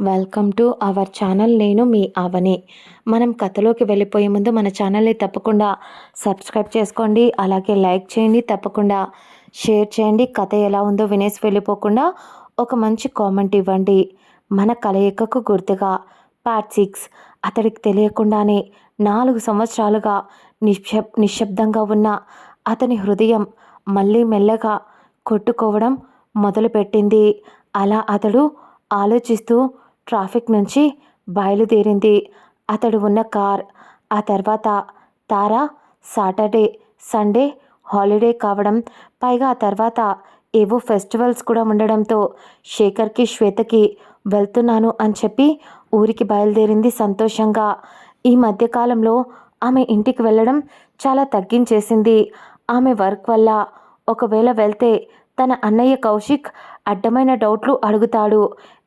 Welcome to our channel. నేను మీ అవని. మనం కథలోకి వెళ్ళిపోయే ముందు మన ఛానల్ని తప్పకుండా సబ్స్క్రైబ్ చేసుకోండి, అలాగే లైక్ చేయండి, తప్పకుండా షేర్ చేయండి. కథ ఎలా ఉందో వినేసి వెళ్ళిపోకుండా ఒక మంచి కామెంట్ ఇవ్వండి. మన కలయికకు గుర్తుగా పార్ట్ 6. అతడికి తెలియకుండానే 4 సంవత్సరాలుగా నిశ్శబ్దంగా ఉన్న అతని హృదయం మళ్ళీ మెల్లగా కొట్టుకోవడం మొదలుపెట్టింది. అలా అతడు ఆలోచిస్తూ ట్రాఫిక్ నుంచి బయలుదేరింది అతడు ఉన్న కార్. ఆ తర్వాత తార సాటర్డే సండే హాలిడే కావడం, పైగా ఆ తర్వాత ఏవో ఫెస్టివల్స్ కూడా ఉండడంతో శేఖర్కి శ్వేతకి వెళ్తున్నాను అని చెప్పి ఊరికి బయలుదేరింది సంతోషంగా. ఈ మధ్యకాలంలో ఆమె ఇంటికి వెళ్ళడం చాలా తగ్గించేసింది. ఆమె వర్క్ వల్ల ఒకవేళ వెళ్తే తన అన్నయ్య కౌశిక్ అడ్డమైన డౌట్లు అడుగుతాడు.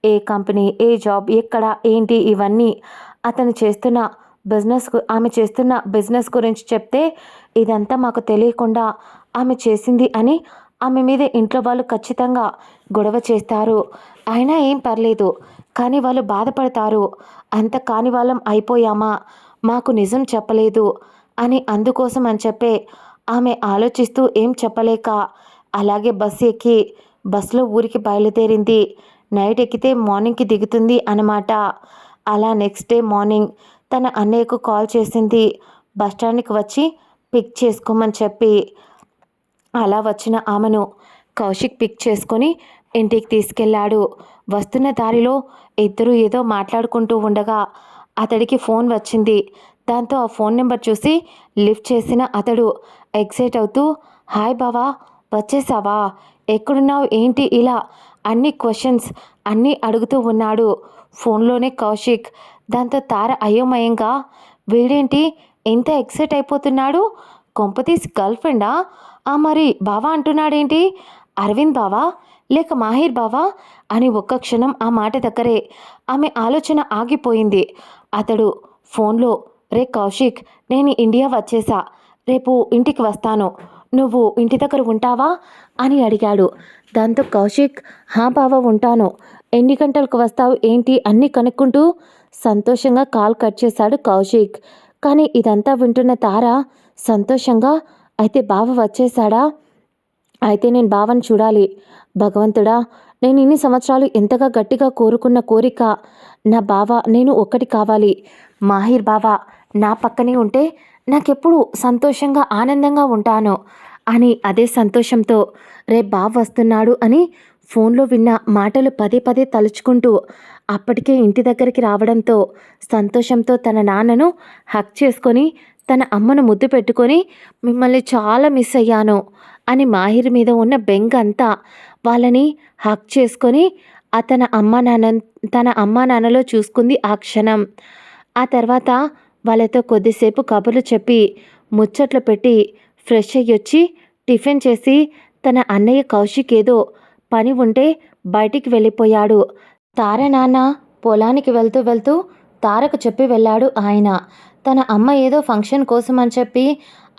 ఏ కంపెనీ, ఏ జాబ్, ఎక్కడ, ఏంటి ఇవన్నీ. ఆమె చేస్తున్న బిజినెస్ గురించి చెప్తే ఇదంతా మాకు తెలియకుండా ఆమె చేసింది అని ఆమె మీద ఇంట్లో వాళ్ళు ఖచ్చితంగా గొడవ చేస్తారు. అయినా ఏం పర్లేదు, కానీ వాళ్ళు బాధపడతారు. అంత కాని వాళ్ళం అయిపోయామా, మాకు నిజం చెప్పలేదు అని. అందుకోసం అని చెప్పే ఆమె ఆలోచిస్తూ ఏం చెప్పలేక అలాగే బస్సులో ఊరికి బయలుదేరింది. నైట్ ఎక్కితే మార్నింగ్కి దిగుతుంది అన్నమాట. అలా నెక్స్ట్ డే మార్నింగ్ తన అన్నయ్యకు కాల్ చేసింది బస్టాండ్కి వచ్చి పిక్ చేసుకోమని చెప్పి. అలా వచ్చిన ఆమెను కౌశిక్ పిక్ చేసుకొని ఇంటికి తీసుకెళ్ళాడు. వస్తున్న దారిలో ఇద్దరు ఏదో మాట్లాడుకుంటూ ఉండగా అతడికి ఫోన్ వచ్చింది. దాంతో ఆ ఫోన్ నెంబర్ చూసి లిఫ్ట్ చేసిన అతడు ఎక్సైట్ అవుతూ, హాయ్ బావా, వచ్చేసావా, ఎక్కడున్నావు, ఏంటి, ఇలా అన్ని క్వశ్చన్స్ అన్నీ అడుగుతూ ఉన్నాడు ఫోన్లోనే కౌశిక్. దాంతో తార అయోమయంగా, వీడేంటి ఎంత ఎక్సైట్ అయిపోతున్నాడు, కొంపతీసి గర్ల్ ఫ్రెండా, మరి బావా అంటున్నాడేంటి, అరవింద్ బావా లేక మాహిర్ బావా అని ఒక్క క్షణం ఆ మాట దగ్గరే ఆమె ఆలోచన ఆగిపోయింది. అతడు ఫోన్లో, రే కౌశిక్, నేను ఇండియా వచ్చేసా, రేపు ఇంటికి వస్తాను, నువ్వు ఇంటి దగ్గర ఉంటావా అని అడిగాడు. దాంతో కౌశిక్, హా బావ ఉంటాను, ఎన్ని గంటలకు వస్తావు ఏంటి అన్నీ కనుక్కుంటూ సంతోషంగా కాల్ కట్ చేశాడు కౌశిక్. కానీ ఇదంతా వింటున్న తార సంతోషంగా, అయితే బావ వచ్చేశాడా, అయితే నేను బావని చూడాలి, భగవంతుడా, నేను ఇన్ని సంవత్సరాలు ఎంతగా గట్టిగా కోరుకున్న కోరిక, నా బావ నేను ఒక్కటి కావాలి, మాహిర్ బావ నా పక్కనే ఉంటే నాకెప్పుడు సంతోషంగా ఆనందంగా ఉంటాను అని అదే సంతోషంతో రేపు బావ వస్తున్నాడు అని ఫోన్లో విన్న మాటలు పదే పదే తలుచుకుంటూ అప్పటికే ఇంటి దగ్గరికి రావడంతో సంతోషంతో తన నాన్నను హక్ చేసుకొని తన అమ్మను ముద్దు పెట్టుకొని, మిమ్మల్ని చాలా మిస్ అయ్యాను అని మాహిర్ మీద ఉన్న బెంగ అంతా వాళ్ళని హక్ చేసుకొని తన అమ్మా నాన్నలో చూసుకుంది ఆ క్షణం. ఆ తర్వాత వాళ్ళతో కొద్దిసేపు కబుర్లు చెప్పి ముచ్చట్లు పెట్టి ఫ్రెష్ అయ్యొచ్చి టిఫిన్ చేసి తన అన్నయ్య కౌశిక్ ఏదో పని ఉంటే బయటికి వెళ్ళిపోయాడు. తార నాన్న పొలానికి వెళ్తూ వెళ్తూ తారకు చెప్పి వెళ్ళాడు ఆయన. తన అమ్మ ఏదో ఫంక్షన్ కోసం అని చెప్పి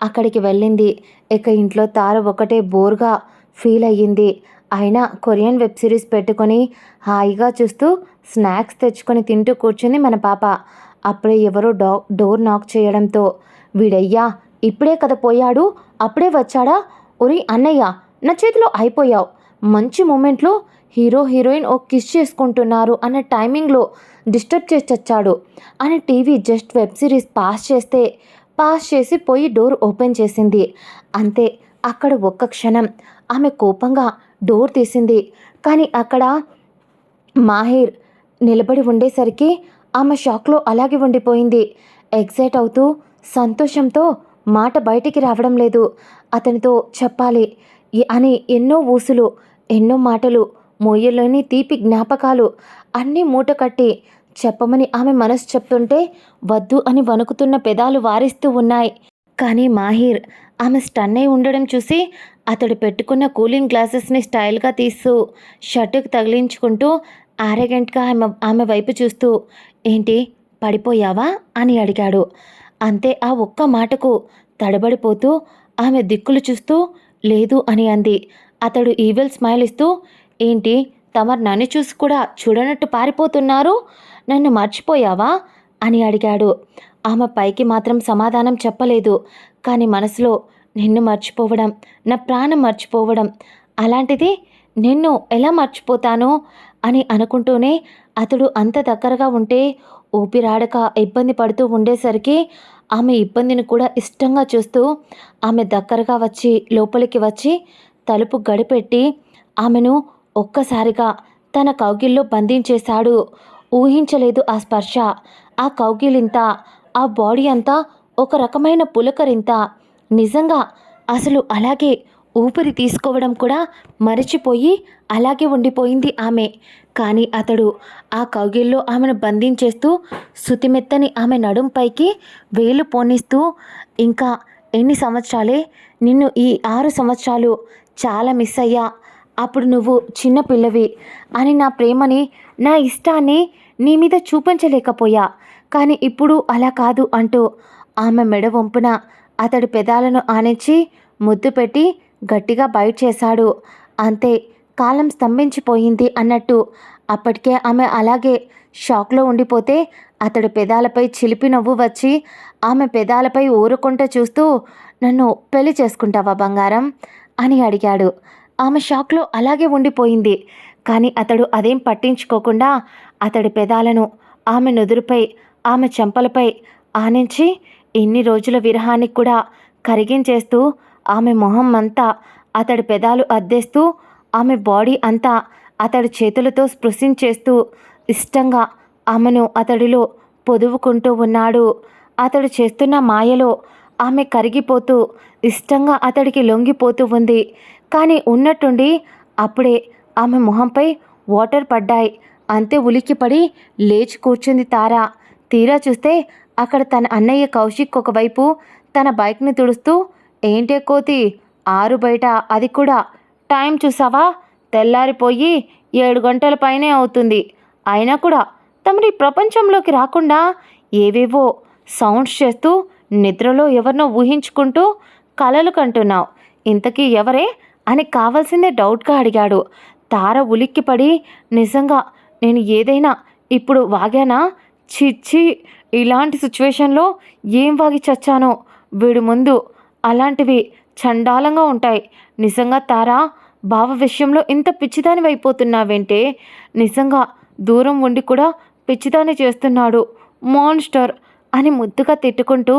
అక్కడికి వెళ్ళింది. ఇక ఇంట్లో తార ఒకటే బోర్గా ఫీల్ అయ్యింది. అయినా కొరియన్ వెబ్ సిరీస్ పెట్టుకొని హాయిగా చూస్తూ స్నాక్స్ తెచ్చుకొని తింటూ కూర్చుంది మన పాప. అప్పుడే ఎవరో డోర్ నాక్ చేయడంతో, వీడయ్యా ఇప్పుడే కదా పోయాడు, అప్పుడే వచ్చాడా, ఒరి అన్నయ్య నా చేతిలో అయిపోయావు, మంచి మూమెంట్లో హీరో హీరోయిన్ ఓ కిస్ చేసుకుంటున్నారు అన్న టైమింగ్లో డిస్టర్బ్ చేసి చచ్చాడు అని TV just web series pass చేసి పోయి డోర్ ఓపెన్ చేసింది. అంతే, అక్కడ ఒక్క క్షణం ఆమె కోపంగా డోర్ తీసింది. కానీ అక్కడ మాహిర్ నిలబడి ఉండేసరికి ఆమె షాక్లో అలాగే ఉండిపోయింది. ఎగ్జైట్ అవుతూ సంతోషంతో మాట బయటికి రావడం లేదు. అతనితో చెప్పాలి అని ఎన్నో ఊసులు, ఎన్నో మాటలు, మోయలోని తీపి జ్ఞాపకాలు అన్నీ మూట కట్టి చెప్పమని ఆమె మనసు చెప్తుంటే వద్దు అని వణుకుతున్న పెదాలు వారిస్తూ ఉన్నాయి. కానీ మాహిర్ ఆమె స్టన్ అయి ఉండడం చూసి అతడు పెట్టుకున్న కూలింగ్ గ్లాసెస్ని స్టైల్గా తీస్తూ షర్టుకు తగిలించుకుంటూ ఆరగెంట్గా ఆమె వైపు చూస్తూ, ఏంటి పడిపోయావా అని అడిగాడు. అంతే, ఆ ఒక్క మాటకు తడబడిపోతూ ఆమె దిక్కులు చూస్తూ లేదు అని అంది. అతడు ఈవిల్ స్మైల్ ఇస్తూ, ఏంటి తమరు నన్ను చూసి కూడా చూడనట్టు పారిపోతున్నారు. నన్ను మర్చిపోయావా అని అడిగాడు. ఆమె పైకి మాత్రం సమాధానం చెప్పలేదు. కానీ మనసులో నిన్ను మర్చిపోవడం, నా ప్రాణం మర్చిపోవడం, అలాంటిది నిన్ను ఎలా మర్చిపోతాను అని అనుకుంటూనే అతడు అంత దగ్గరగా ఉంటే ఊపిరాడక ఇబ్బంది పడుతూ ఉండేసరికి ఆమె ఇబ్బందిని కూడా ఇష్టంగా చూస్తూ ఆమె దగ్గరగా వచ్చి లోపలికి వచ్చి తలుపు గడిపెట్టి ఆమెను ఒక్కసారిగా తన కౌగిల్లో బంధించేశాడు. ఊహించలేదు ఆ స్పర్శ, ఆ కౌగిలింత, ఆ బాడీ అంతా ఒక రకమైన పులకరింత. నిజంగా అసలు అలాగే ఊపిరి తీసుకోవడం కూడా మరిచిపోయి అలాగే ఉండిపోయింది ఆమె. కానీ అతడు ఆ కౌగిల్లో ఆమెను బంధించేస్తూ శుతిమెత్తని ఆమె నడుంపైకి వేలు పోనిస్తూ, ఇంకా ఎన్ని సంవత్సరాలే, నిన్ను ఈ 6 సంవత్సరాలు చాలా మిస్ అయ్యా. అప్పుడు నువ్వు చిన్న పిల్లవి అని నా ప్రేమని, నా ఇష్టాన్ని నీ మీద చూపించలేకపోయా. కానీ ఇప్పుడు అలా కాదు అంటూ ఆమె మెడ వంపున అతడి పెదాలను ఆనించి ముద్దు పెట్టి గట్టిగా బైట్ చేశాడు. అంతే, కాలం స్తంభించిపోయింది అన్నట్టు అప్పటికే ఆమె అలాగే షాక్లో ఉండిపోతే అతడి పెదాలపై చిలిపి నవ్వు వచ్చి ఆమె పెదాలపై ఊరుకుంటూ చూస్తూ, నన్ను పెళ్లి చేసుకుంటావా బంగారం అని అడిగాడు. ఆమె షాక్లో అలాగే ఉండిపోయింది. కానీ అతడు అదేం పట్టించుకోకుండా అతడి పెదాలను ఆమె నుదురుపై, ఆమె చెంపలపై ఆనించి ఇన్ని రోజుల విరహానికి కూడా కరిగించేస్తూ ఆమె మొహం అంతా అతడి పెదాలు అద్దేస్తూ ఆమె బాడీ అంతా అతడి చేతులతో స్పృశించేస్తూ ఇష్టంగా ఆమెను అతడిలో పొదువుకుంటూ ఉన్నాడు. అతడు చేస్తున్న మాయలో ఆమె కరిగిపోతూ ఇష్టంగా అతడికి లొంగిపోతూ ఉంది. కానీ ఉన్నట్టుండి అప్పుడే ఆమె మొహంపై వాటర్ పడ్డాయి. అంతే ఉలిక్కిపడి లేచి కూర్చుంది తార. తీరా చూస్తే అక్కడ తన అన్నయ్య కౌశిక్ ఒకవైపు తన బైక్ని తుడుస్తూ, ఏంటే కోతి, 6 బయట, అది కూడా టైం చూసావా, తెల్లారిపోయి 7 గంటల పైనే అవుతుంది. అయినా కూడా తమరి ప్రపంచంలోకి రాకుండా ఏవేవో సౌండ్స్ చేస్తూ నిద్రలో ఎవరినో ఊహించుకుంటూ కలలు కంటున్నావు. ఇంతకీ ఎవరే అని కావాల్సిందే డౌట్గా అడిగాడు. తార ఉలిక్కిపడి, నిజంగా నేను ఏదైనా ఇప్పుడు వాగానా? చిచ్చి, ఇలాంటి సిచ్యువేషన్లో ఏం వాగి చచ్చానో వీడి ముందు. అలాంటివి చండాలంగా ఉంటాయి. నిజంగా తారా, బావ విషయంలో ఇంత పిచ్చిదాని అయిపోతున్నావేంటే? నిజంగా దూరం ఉండి కూడా పిచ్చిదాని చేస్తున్నాడు మాన్స్టర్ అని ముద్దుగా తిట్టుకుంటూ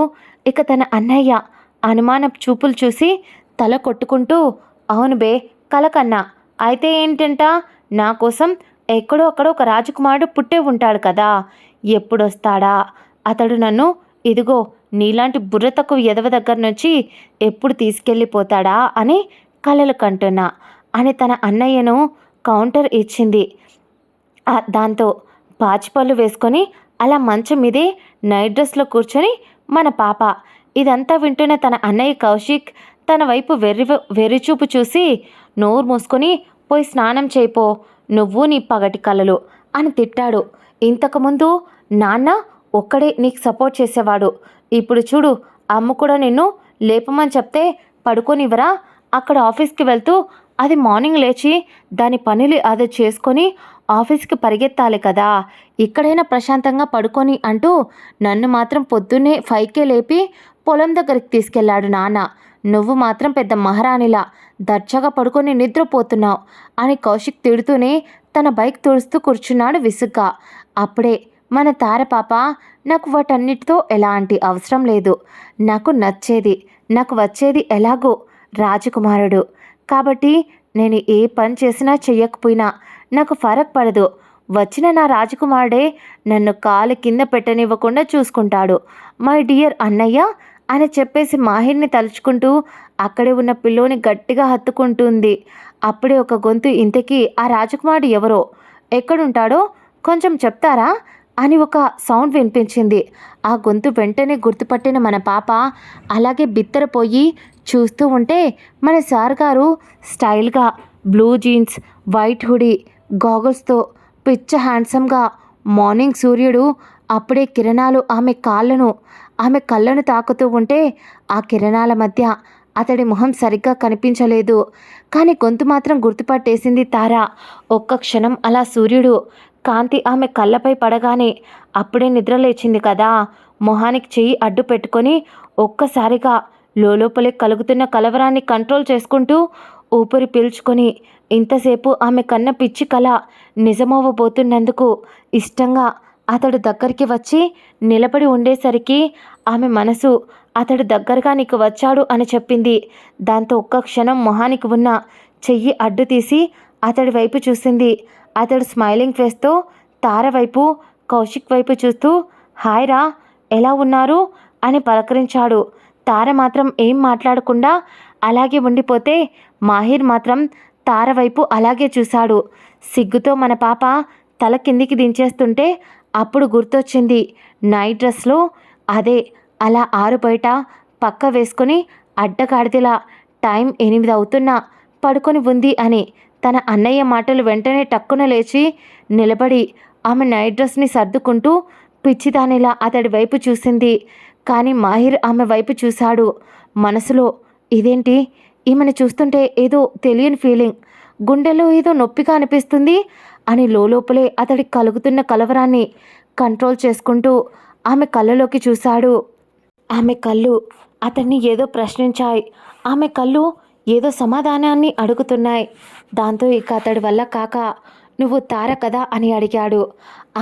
ఇక తన అన్నయ్య అనుమానపు చూపులు చూసి తల కొట్టుకుంటూ, అవును బే, కలకన్నా. అయితే ఏంటంట, నా కోసం ఎక్కడో అక్కడ ఒక రాజకుమారుడు పుట్టే ఉంటాడు కదా, ఎప్పుడొస్తాడా అతడు నన్ను, ఇదిగో నీలాంటి బుర్ర తక్కువ ఎదవ దగ్గర నుంచి ఎప్పుడు తీసుకెళ్ళిపోతాడా అని కలలు కంటున్నా అని తన అన్నయ్యను కౌంటర్ ఇచ్చింది. దాంతో పాచిపళ్ళు వేసుకొని అలా మంచం మీదే నైట్ డ్రెస్లో కూర్చొని మన పాప. ఇదంతా వింటున్న తన అన్నయ్య కౌశిక్ తన వైపు వెర్రిచూపు చూసి, నోరు మూసుకొని పోయి స్నానం చేయిపో, నువ్వు నీ పగటి కలలు అని తిట్టాడు. ఇంతకుముందు నాన్న ఒక్కడే నీకు సపోర్ట్ చేసేవాడు. ఇప్పుడు చూడు, అమ్మ కూడా నిన్ను లేపమని చెప్తే పడుకోనివ్వరా? అక్కడ ఆఫీస్కి వెళ్తూ అది మార్నింగ్ లేచి దాని పనులు అది చేసుకొని ఆఫీస్కి పరిగెత్తాలి కదా, ఇక్కడైనా ప్రశాంతంగా పడుకొని అంటూ నన్ను మాత్రం పొద్దున్నే 5కే లేపి పొలం దగ్గరికి తీసుకెళ్లాడు నాన్న. నువ్వు మాత్రం పెద్ద మహారాణిలా దర్జాగా పడుకొని నిద్రపోతున్నావు అని కౌశిక్ తిడుతూనే తన బైక్ తుడుస్తూ కూర్చున్నాడు విసుగ్గా. అప్పుడే మన తార పాప, నాకు వాటన్నిటితో ఎలాంటి అవసరం లేదు. నాకు నచ్చేది, నాకు వచ్చేది ఎలాగో రాజకుమారుడు కాబట్టి నేను ఏ పని చేసినా చెయ్యకపోయినా నాకు ఫరక్ పడదు. వచ్చిన నా రాజకుమారుడే నన్ను కాలు కింద పెట్టనివ్వకుండా చూసుకుంటాడు మై డియర్ అన్నయ్య అని చెప్పేసి మాహిర్ని తలుచుకుంటూ అక్కడే ఉన్న పిల్లోని గట్టిగా హత్తుకుంటుంది. అప్పుడే ఒక గొంతు, ఇంతకీ ఆ రాజకుమారుడు ఎవరో, ఎక్కడుంటాడో కొంచెం చెప్తారా అని ఒక సౌండ్ వినిపించింది. ఆ గొంతు వెంటనే గుర్తుపట్టిన మన పాప అలాగే బిత్తరపోయి చూస్తూ ఉంటే మన సార్ గారు స్టైల్గా బ్లూ జీన్స్, వైట్ హుడీ, గాగల్స్తో పిచ్చ హ్యాండ్సమ్గా, మార్నింగ్ సూర్యుడు అప్పుడే కిరణాలు ఆమె కళ్ళను తాకుతూ ఉంటే ఆ కిరణాల మధ్య అతడి మొహం సరిగ్గా కనిపించలేదు. కానీ గొంతు మాత్రం గుర్తుపట్టేసింది తార. ఒక్క క్షణం అలా సూర్యుడు కాంతి ఆమె కళ్ళపై పడగానే అప్పుడే నిద్రలేచింది కదా. మొహానికి చెయ్యి అడ్డు పెట్టుకొని ఒక్కసారిగా లోపలే కలుగుతున్న కలవరాన్ని కంట్రోల్ చేసుకుంటూ ఊపిరి పీల్చుకొని ఇంతసేపు ఆమె కన్న పిచ్చి కల నిజమవ్వబోతున్నందుకు ఇష్టంగా అతడు దగ్గరికి వచ్చి నిలబడి ఉండేసరికి ఆమె మనసు అతడు దగ్గరగా నీకు వచ్చాడు అని చెప్పింది. దాంతో ఒక్క క్షణం మొహానికి ఉన్న చెయ్యి అడ్డు తీసి అతడి వైపు చూసింది. అతడు స్మైలింగ్ ఫేస్తో తార వైపు, కౌశిక్ వైపు చూస్తూ హాయ్ రా, ఎలా ఉన్నారు అని పలకరించాడు. తార మాత్రం ఏం మాట్లాడకుండా అలాగే ఉండిపోతే మాహిర్ మాత్రం తార వైపు అలాగే చూశాడు. సిగ్గుతో మన పాప తల కిందికి దించేస్తుంటే అప్పుడు గుర్తొచ్చింది నైట్ డ్రెస్లో అదే అలా ఆరు బయట పక్క వేసుకొని అడ్డగాడిదిలా టైం 8 అవుతున్నా పడుకొని ఉంది అని. తన అన్నయ్య మాటలు వెంటనే టక్కున లేచి నిలబడి ఆమె నైట్ డ్రెస్ని సర్దుకుంటూ పిచ్చిదానిలా అతడి వైపు చూసింది. కానీ మాహిర్ ఆమె వైపు చూశాడు. మనసులో ఇదేంటి, ఈమెను చూస్తుంటే ఏదో తెలియని ఫీలింగ్, గుండెలో ఏదో నొప్పిగా అనిపిస్తుంది అని లోపలే అతడి కలుగుతున్న కలవరాన్ని కంట్రోల్ చేసుకుంటూ ఆమె కళ్ళలోకి చూశాడు. ఆమె కళ్ళు అతన్ని ఏదో ప్రశ్నించాయి. ఆమె కళ్ళు ఏదో సమాధానాన్ని అడుగుతున్నాయి. దాంతో ఇక అతడి వల్ల కాక నువ్వు తార కదా అని అడిగాడు.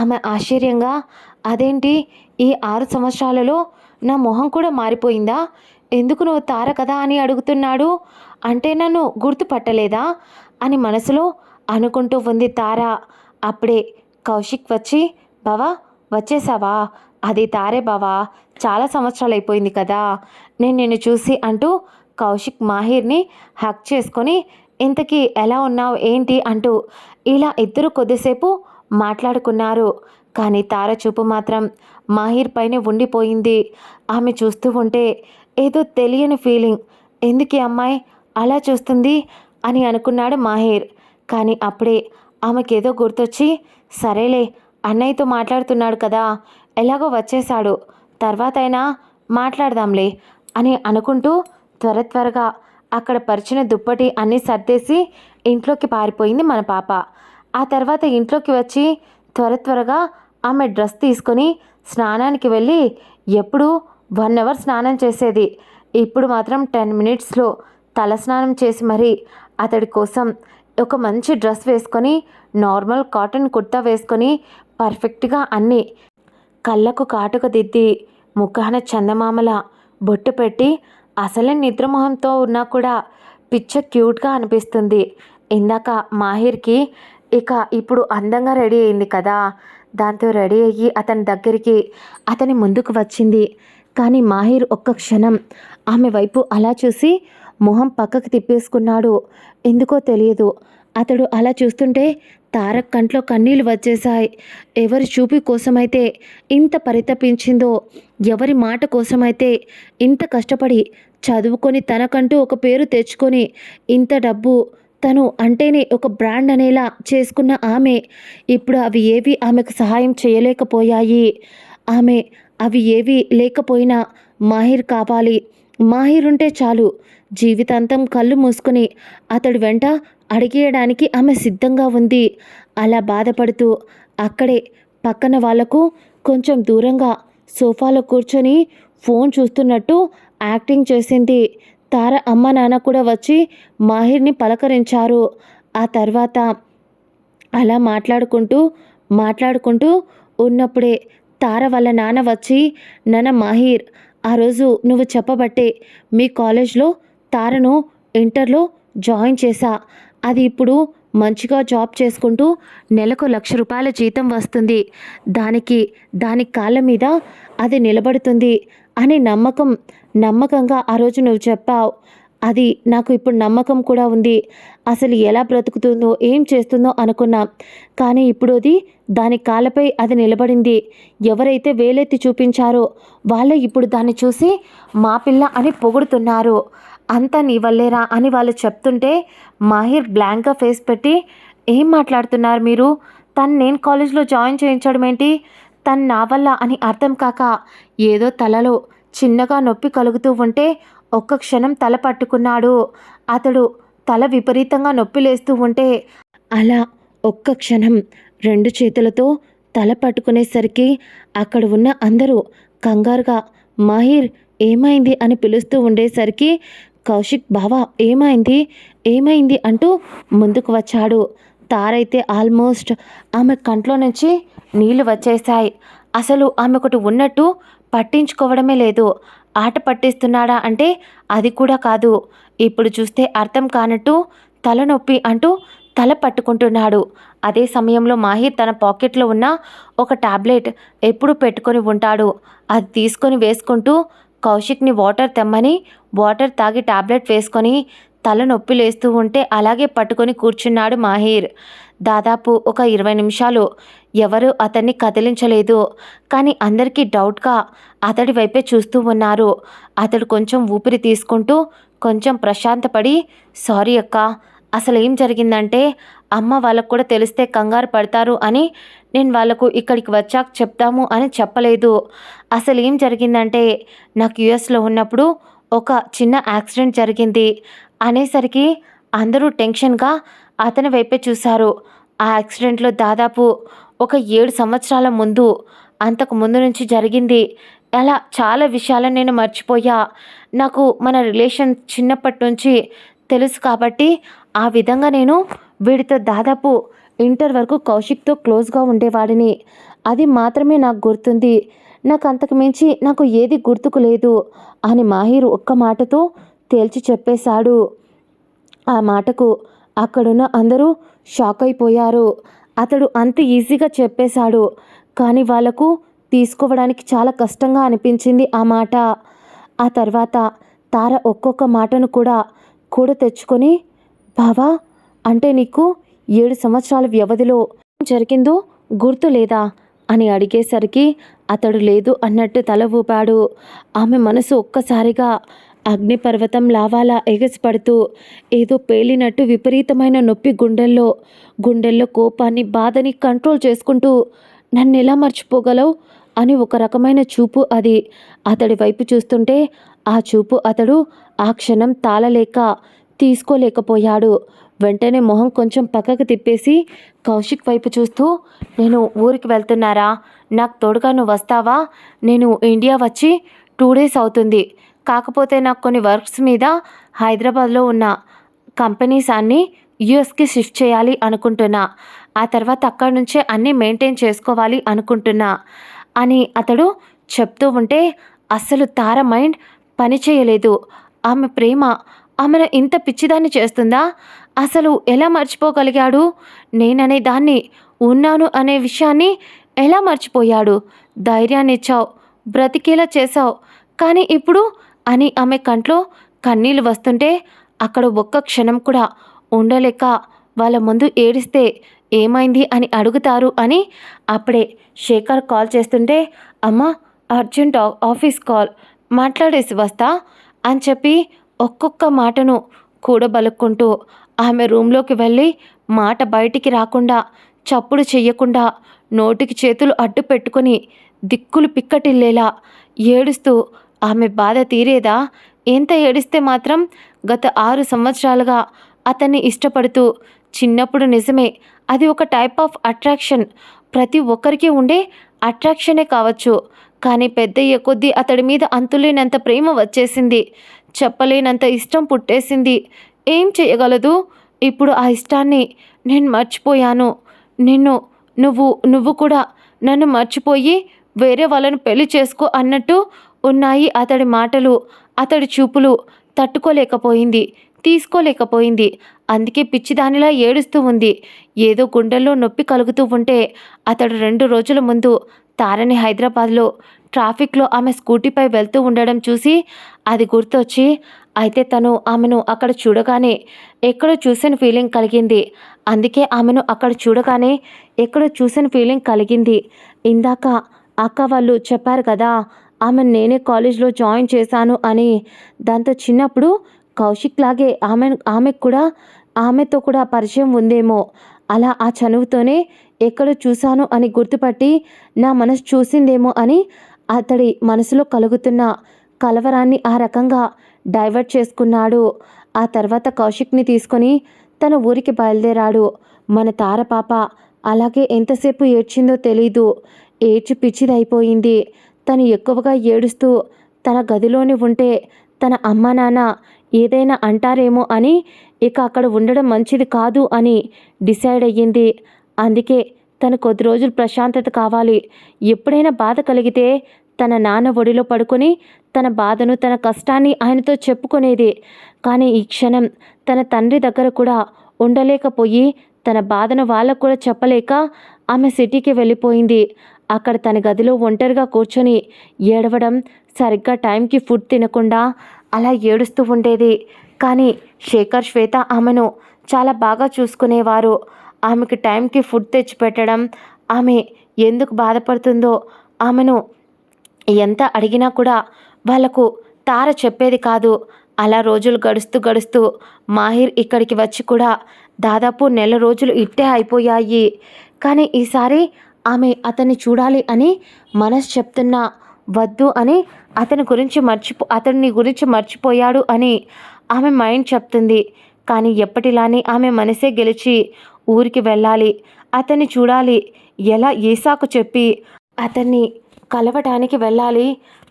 ఆమె ఆశ్చర్యంగా అదేంటి, ఈ 6 సంవత్సరాలలో నా మొహం కూడా మారిపోయిందా? ఎందుకు నువ్వు తార కదా అని అడుగుతున్నాడు? అంటే నన్ను గుర్తుపట్టలేదా అని మనసులో అనుకుంటూ ఉంది తార. అప్పుడే కౌశిక్ వచ్చి బావా వచ్చేసావా, అది తారే బావా, చాలా సంవత్సరాలు అయిపోయింది కదా నేను నిన్ను చూసి అంటూ కౌశిక్ మాహిర్ని హక్ చేసుకొని ఇంతకీ ఎలా ఉన్నావు ఏంటి అంటూ ఇలా ఇద్దరు కొద్దిసేపు మాట్లాడుకున్నారు. కానీ తార చూపు మాత్రం మాహిర్ పైనే ఉండిపోయింది. ఆమె చూస్తూ ఉంటే ఏదో తెలియని ఫీలింగ్, ఎందుకు ఈ అమ్మాయి అలా చూస్తుంది అని అనుకున్నాడు మాహిర్. కానీ అప్పుడే ఆమెకేదో గుర్తొచ్చి సరేలే అన్నయ్యతో మాట్లాడుతున్నాడు కదా, ఎలాగో వచ్చేశాడు, తర్వాత అయినా మాట్లాడదాంలే అని అనుకుంటూ త్వరగా అక్కడ పరిచిన దుప్పటి అన్నీ సర్దేసి ఇంట్లోకి పారిపోయింది మన పాప. ఆ తర్వాత ఇంట్లోకి వచ్చి త్వరగా ఆమె డ్రెస్ తీసుకొని స్నానానికి వెళ్ళి ఎప్పుడు 1 అవర్ స్నానం చేసేది, ఇప్పుడు మాత్రం 10 మినిట్స్లో తలస్నానం చేసి మరీ అతడి కోసం ఒక మంచి డ్రెస్ వేసుకొని నార్మల్ కాటన్ కుర్తా వేసుకొని పర్ఫెక్ట్గా అన్నీ కళ్ళకు కాటుక దిద్ది ముఖాన చందమామల బొట్టు పెట్టి అసలే నిద్రమొహంతో ఉన్నా కూడా పిచ్చ క్యూట్గా అనిపిస్తుంది. ఇందాక మాహిర్కి ఇక ఇప్పుడు అందంగా రెడీ అయింది కదా, దాంతో రెడీ అయ్యి అతని దగ్గరికి అతని ముందుకు వచ్చింది. కానీ మాహిర్ ఒక్క క్షణం ఆమె వైపు అలా చూసి మొహం పక్కకు తిప్పేసుకున్నాడు. ఎందుకో తెలియదు, అతడు అలా చూస్తుంటే తారక్ కంట్లో కన్నీళ్లు వచ్చేశాయి. ఎవరి చూపి కోసమైతే ఇంత పరితపించిందో, ఎవరి మాట కోసమైతే ఇంత కష్టపడి చదువుకొని తనకంటూ ఒక పేరు తెచ్చుకొని ఇంత డబ్బు తను అంటేనే ఒక బ్రాండ్ అనేలా చేసుకున్న ఆమె ఇప్పుడు అవి ఏవి ఆమెకు సహాయం చేయలేకపోయాయి. ఆమె అవి ఏవి లేకపోయినా మాహిర్ కావాలి, మాహిర్ ఉంటే చాలు, జీవితాంతం కళ్ళు మూసుకుని అతడి వెంట అడిగేయడానికి ఆమె సిద్ధంగా ఉంది. అలా బాధపడుతూ అక్కడే పక్కన వాళ్లకు కొంచెం దూరంగా సోఫాలో కూర్చొని ఫోన్ చూస్తున్నట్టు యాక్టింగ్ చేసింది. తార అమ్మ నాన్న కూడా వచ్చి మాహిర్ని పలకరించారు. ఆ తర్వాత అలా మాట్లాడుకుంటూ ఉన్నప్పుడే తార వాళ్ళ నాన్న వచ్చి నాన్న మాహిర్, ఆ రోజు నువ్వు చెప్పబట్టే మీ కాలేజ్లో తారను ఇంటర్లో జాయిన్ చేశా, అది ఇప్పుడు మంచిగా జాబ్ చేసుకుంటూ నెలకు ₹1,00,000 జీతం వస్తుంది, దాని కాళ్ళ మీద అది నిలబడుతుంది అని నమ్మకంగా ఆ రోజు నువ్వు చెప్పావు. అది నాకు ఇప్పుడు నమ్మకం కూడా ఉంది. అసలు ఎలా బ్రతుకుతుందో ఏం చేస్తుందో అనుకున్నా, కానీ ఇప్పుడు దాని కాళ్ళపై అది నిలబడింది. ఎవరైతే వేలెత్తి చూపించారో వాళ్ళే ఇప్పుడు దాన్ని చూసి మా పిల్ల అని పొగుడుతున్నారు. అంతా నీ వల్లేరా అని వాళ్ళు చెప్తుంటే మాహిర్ బ్లాంక్గా ఫేస్ పెట్టి ఏం మాట్లాడుతున్నారు మీరు, నేను కాలేజ్లో జాయిన్ చేయించడం ఏంటి, నా వల్ల అని అర్థం కాక ఏదో తలలో చిన్నగా నొప్పి కలుగుతూ ఉంటే ఒక్క క్షణం తల పట్టుకున్నాడు. అతడు తల విపరీతంగా నొప్పి లేస్తూ ఉంటే అలా ఒక్క క్షణం 2 చేతులతో తల పట్టుకునేసరికి అక్కడ ఉన్న అందరూ కంగారుగా మాహిర్ ఏమైంది అని పిలుస్తూ ఉండేసరికి కౌశిక్ బావా ఏమైంది ఏమైంది అంటూ ముందుకు వచ్చాడు. తారైతే ఆల్మోస్ట్ ఆమె కంట్లో నుంచి నీళ్లు వచ్చేశాయి. అసలు ఆమె ఒకటి ఉన్నట్టు పట్టించుకోవడమే లేదు. ఆట పట్టిస్తున్నాడా అంటే అది కూడా కాదు. ఇప్పుడు చూస్తే అర్థం కానట్టు తలనొప్పి అంటూ తల పట్టుకుంటున్నాడు. అదే సమయంలో మాహిర్ తన పాకెట్లో ఉన్న ఒక టాబ్లెట్ ఎప్పుడు పెట్టుకొని ఉంటాడు. అది తీసుకొని వేసుకుంటూ కౌశిక్ని వాటర్ తెమ్మని వాటర్ తాగి టాబ్లెట్ వేసుకొని తలనొప్పి లేస్తూ ఉంటే అలాగే పట్టుకొని కూర్చున్నాడు మాహిర్. దాదాపు ఒక 20 నిమిషాలు ఎవరూ అతన్ని కదిలించలేదు. కానీ అందరికీ డౌట్గా అతడి వైపే చూస్తూ ఉన్నారు. అతడు కొంచెం ఊపిరి తీసుకుంటూ కొంచెం ప్రశాంతపడి సారీ అక్క, అసలు ఏం జరిగిందంటే అమ్మ వాళ్ళకు కూడా తెలిస్తే కంగారు పడతారు అని నేను వాళ్ళకు ఇక్కడికి వచ్చాక చెప్తాము అని చెప్పలేదు. అసలు ఏం జరిగిందంటే నాకు యుఎస్లో ఉన్నప్పుడు ఒక చిన్న యాక్సిడెంట్ జరిగింది అనేసరికి అందరూ టెన్షన్గా అతని వైపే చూశారు. ఆ యాక్సిడెంట్లో దాదాపు ఒక 7 సంవత్సరాల ముందు అంతకు ముందు నుంచి జరిగింది. అలా చాలా విషయాలను నేను మర్చిపోయా. నాకు మన రిలేషన్ చిన్నప్పటి నుంచి తెలుసు కాబట్టి ఆ విధంగా నేను వీడితో దాదాపు ఇంటర్ వరకు కౌశిక్తో క్లోజ్గా ఉండేవాడిని. అది మాత్రమే నాకు గుర్తుంది. నాకు అంతకు మించి నాకు ఏది గుర్తుకు లేదు అని మాహిర్ ఒక్క మాటతో తేల్చి చెప్పేశాడు. ఆ మాటకు అక్కడున్న అందరూ షాక్ అయిపోయారు. అతడు అంత ఈజీగా చెప్పేశాడు. కానీ వాళ్లకు తీసుకోవడానికి చాలా కష్టంగా అనిపించింది ఆ మాట. ఆ తర్వాత తార ఒక్కొక్క మాటను కూడా తెచ్చుకొని బావా అంటే నీకు 7 సంవత్సరాల వ్యవధిలో జరిగిందో గుర్తు లేదా అని అడిగేసరికి అతడు లేదు అన్నట్టు తల ఊపాడు. ఆమె మనసు ఒక్కసారిగా అగ్నిపర్వతం లావాలా ఎగసిపడుతూ ఏదో పేలినట్టు విపరీతమైన నొప్పి గుండెల్లో కోపాన్ని బాధని కంట్రోల్ చేసుకుంటూ నన్నెలా మర్చిపోగలవు అని ఒక రకమైన చూపు అది. అతడి వైపు చూస్తుంటే ఆ చూపు అతడు ఆ క్షణం తాళలేక తీసుకోలేకపోయాడు. వెంటనే మొహం కొంచెం పక్కకు తిప్పేసి కౌశిక్ వైపు చూస్తూ నేను ఊరికి వెళ్తున్నారా, నాకు తోడుగా నువ్వు వస్తావా? నేను ఇండియా వచ్చి 2 డేస్ అవుతుంది. కాకపోతే నాకు కొన్ని వర్క్స్ మీద హైదరాబాద్లో ఉన్న కంపెనీస్ అన్నీ యుఎస్కి షిఫ్ట్ చేయాలి అనుకుంటున్నా. ఆ తర్వాత అక్కడి నుంచే అన్నీ మెయింటైన్ చేసుకోవాలి అనుకుంటున్నా అని అతడు చెప్తూ ఉంటే అస్సలు తార మైండ్ పనిచేయలేదు. ఆమె ప్రేమ ఆమెను ఇంత పిచ్చిదాన్ని చేస్తుందా? అసలు ఎలా మర్చిపోగలిగాడు? నేననే దాన్ని ఉన్నాను అనే విషయాన్ని ఎలా మర్చిపోయాడు? ధైర్యాన్ని ఇచ్చావు, బ్రతికేలా చేశావు, కానీ ఇప్పుడు అని ఆమె కంట్లో కన్నీళ్ళు వస్తుంటే అక్కడ ఒక్క క్షణం కూడా ఉండలేక వాళ్ళ ముందు ఏడిస్తే ఏమైంది అని అడుగుతారు అని అప్పుడే శేఖర్ కాల్ చేస్తుంటే అమ్మ అర్జెంట్ ఆఫీస్ కాల్, మాట్లాడేసి వస్తా అని చెప్పి ఒక్కొక్క మాటను కూడబలుక్కుంటూ ఆమె రూమ్లోకి వెళ్ళి మాట బయటికి రాకుండా చప్పుడు చెయ్యకుండా నోటికి చేతులు అడ్డు పెట్టుకుని దిక్కులు పిక్కటిల్లేలా ఏడుస్తూ ఆమె బాధ తీరేదా? ఎంత ఏడిస్తే మాత్రం గత 6 సంవత్సరాలుగా అతన్ని ఇష్టపడుతూ చిన్నప్పుడు నిజమే అది ఒక టైప్ ఆఫ్ అట్రాక్షన్, ప్రతి ఒక్కరికి ఉండే అట్రాక్షనే కావచ్చు. కానీ పెద్దయ్యే కొద్దీ అతడి మీద అంతులేనంత ప్రేమ వచ్చేసింది, చెప్పలేనంత ఇష్టం పుట్టేసింది. ఏం చేయగలదు? ఇప్పుడు ఆ ఇష్టాన్ని నేను మర్చిపోయాను. నువ్వు కూడా నన్ను మర్చిపోయి వేరే వాళ్ళను పెళ్లి చేసుకో అన్నట్టు ఉన్నాయి అతడి మాటలు. అతడి చూపులు తట్టుకోలేకపోయింది, తీసుకోలేకపోయింది. అందుకే పిచ్చిదానిలా ఏడుస్తూ ఉంది. ఏదో గుండెల్లో నొప్పి కలుగుతూ ఉంటే అతడు 2 రోజుల ముందు తారని హైదరాబాద్లో ట్రాఫిక్లో ఆమె స్కూటీపై వెళ్తూ ఉండడం చూసి అది గుర్తొచ్చి అయితే తను ఆమెను అక్కడ చూడగానే ఎక్కడో చూసిన ఫీలింగ్ కలిగింది. అందుకే ఆమెను అక్కడ చూడగానే ఎక్కడో చూసిన ఫీలింగ్ కలిగింది. ఇందాక అక్క వాళ్ళు చెప్పారు కదా ఆమెను నేనే కాలేజ్లో జాయిన్ చేశాను అని. దాంతో చిన్నప్పుడు కౌశిక్ లాగే ఆమెతో కూడా పరిచయం ఉందేమో. అలా ఆ చనువుతోనే ఎక్కడో చూశాను అని గుర్తుపట్టి నా మనసు చూసిందేమో అని అతడి మనసులో కలుగుతున్న కలవరాన్ని ఆ రకంగా డైవర్ట్ చేసుకున్నాడు. ఆ తర్వాత కౌశిక్ని తీసుకొని తన ఊరికి బయలుదేరాడు. మన తార పాప అలాగే ఎంతసేపు ఏడ్చిందో తెలీదు. ఏడ్చి పిచ్చిదైపోయింది. తను ఎక్కువగా ఏడుస్తూ తన గదిలోని ఉంటే తన అమ్మ నాన్న ఏదైనా అంటారేమో అని ఇక అక్కడ ఉండడం మంచిది కాదు అని డిసైడ్ అయ్యింది. అందుకే తను కొద్ది రోజులు ప్రశాంతత కావాలి. ఎప్పుడైనా బాధ కలిగితే తన నాన్న ఒడిలో పడుకొని తన బాధను తన కష్టాన్ని ఆయనతో చెప్పుకునేది. కానీ ఈ క్షణం తన తండ్రి దగ్గర కూడా ఉండలేకపోయి తన బాధను వాళ్ళకు కూడా చెప్పలేక ఆమె సిటీకి వెళ్ళిపోయింది. అక్కడ తన గదిలో ఒంటరిగా కూర్చొని ఏడవడం, సరిగ్గా టైంకి ఫుడ్ తినకుండా అలా ఏడుస్తూ ఉండేది. కానీ శేఖర్, శ్వేత ఆమెను చాలా బాగా చూసుకునేవారు. ఆమెకు టైంకి ఫుడ్ తెచ్చిపెట్టడం, ఆమె ఎందుకు బాధపడుతుందో ఆమెను ఎంత అడిగినా కూడా వాళ్లకు తార చెప్పేది కాదు. అలా రోజులు గడుస్తూ గడుస్తూ మాహిర్ ఇక్కడికి వచ్చి కూడా దాదాపు నెల రోజులు ఇట్టే అయిపోయాయి. కానీ ఈసారి ఆమె అతన్ని చూడాలి అని మనసు చెప్తున్నా వద్దు అని, అతన్ని గురించి మర్చిపోయాడు అని ఆమె మైండ్ చెప్తుంది. కానీ ఎప్పటిలానే ఆమె మనసే గెలిచి ఊరికి వెళ్ళాలి, అతన్ని చూడాలి, ఎలా ఈసాకు చెప్పి అతన్ని కలవటానికి వెళ్ళాలి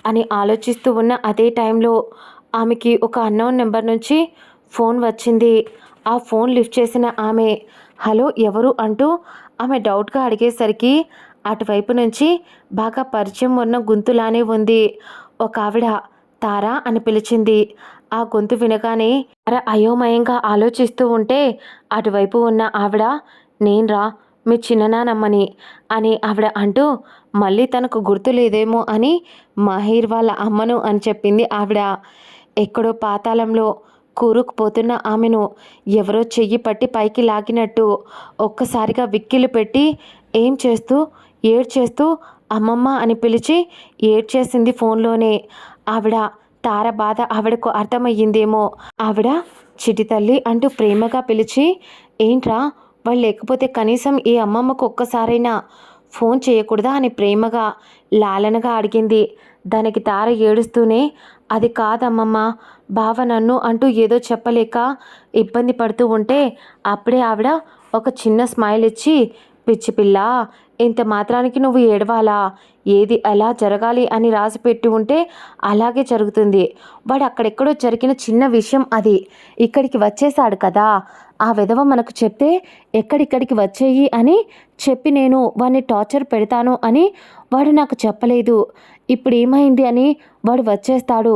అని ఆలోచిస్తూ ఉన్న అదే టైంలో ఆమెకి ఒక అన్నోన్ నెంబర్ నుంచి ఫోన్ వచ్చింది. ఆ ఫోన్ లిఫ్ట్ చేసిన ఆమె హలో ఎవరు అంటూ ఆమె డౌట్గా అడిగేసరికి అటువైపు నుంచి బాగా పరిచయం ఉన్న గొంతులానే ఉంది. ఒక ఆవిడ తారా అని పిలిచింది. ఆ గొంతు వినగానే తార అయోమయంగా ఆలోచిస్తూ ఉంటే అటువైపు ఉన్న ఆవిడ నేన్రా మీ చిన్ననానమ్మని అని ఆవిడ అంటూ మళ్ళీ తనకు గుర్తు లేదేమో అని మాహిర్ వాళ్ళ అమ్మను అని చెప్పింది ఆవిడ. ఎక్కడో పాతాళంలో కూరుకుపోతున్న ఆమెను ఎవరో చెయ్యి పట్టి పైకి లాగినట్టు ఒక్కసారిగా విక్కిలు పెట్టి ఏడ్చేస్తూ అమ్మమ్మ అని పిలిచి ఏడ్చేసింది ఫోన్లోనే. ఆవిడ తార బాధ ఆవిడకు అర్థమయ్యిందేమో. ఆవిడ చిటి తల్లి అంటూ ప్రేమగా పిలిచి ఏంట్రా వాళ్ళు లేకపోతే కనీసం ఈ అమ్మమ్మకు ఒక్కసారైనా ఫోన్ చేయకూడదా అని ప్రేమగా లాలనగా అడిగింది. దానికి తార ఏడుస్తూనే అది కాదమ్మమ్మ, బావ నన్ను అంటూ ఏదో చెప్పలేక ఇబ్బంది పడుతూ ఉంటే అప్పుడే ఆవిడ ఒక చిన్న స్మైల్ ఇచ్చి పిచ్చి పిల్ల, ఇంత మాత్రానికి నువ్వు ఏడవాలా? ఏది ఎలా జరగాలి అని రాసి పెట్టి ఉంటే అలాగే జరుగుతుంది. వాడు అక్కడెక్కడో జరిగిన చిన్న విషయం అది ఇక్కడికి వచ్చేసాడు కదా. ఆ విధవ మనకు చెప్తే ఎక్కడిక్కడికి వచ్చేయి అని చెప్పి నేను వాడిని టార్చర్ పెడతాను అని వాడు నాకు చెప్పలేదు. ఇప్పుడు ఏమైంది అని వాడు వచ్చేస్తాడు.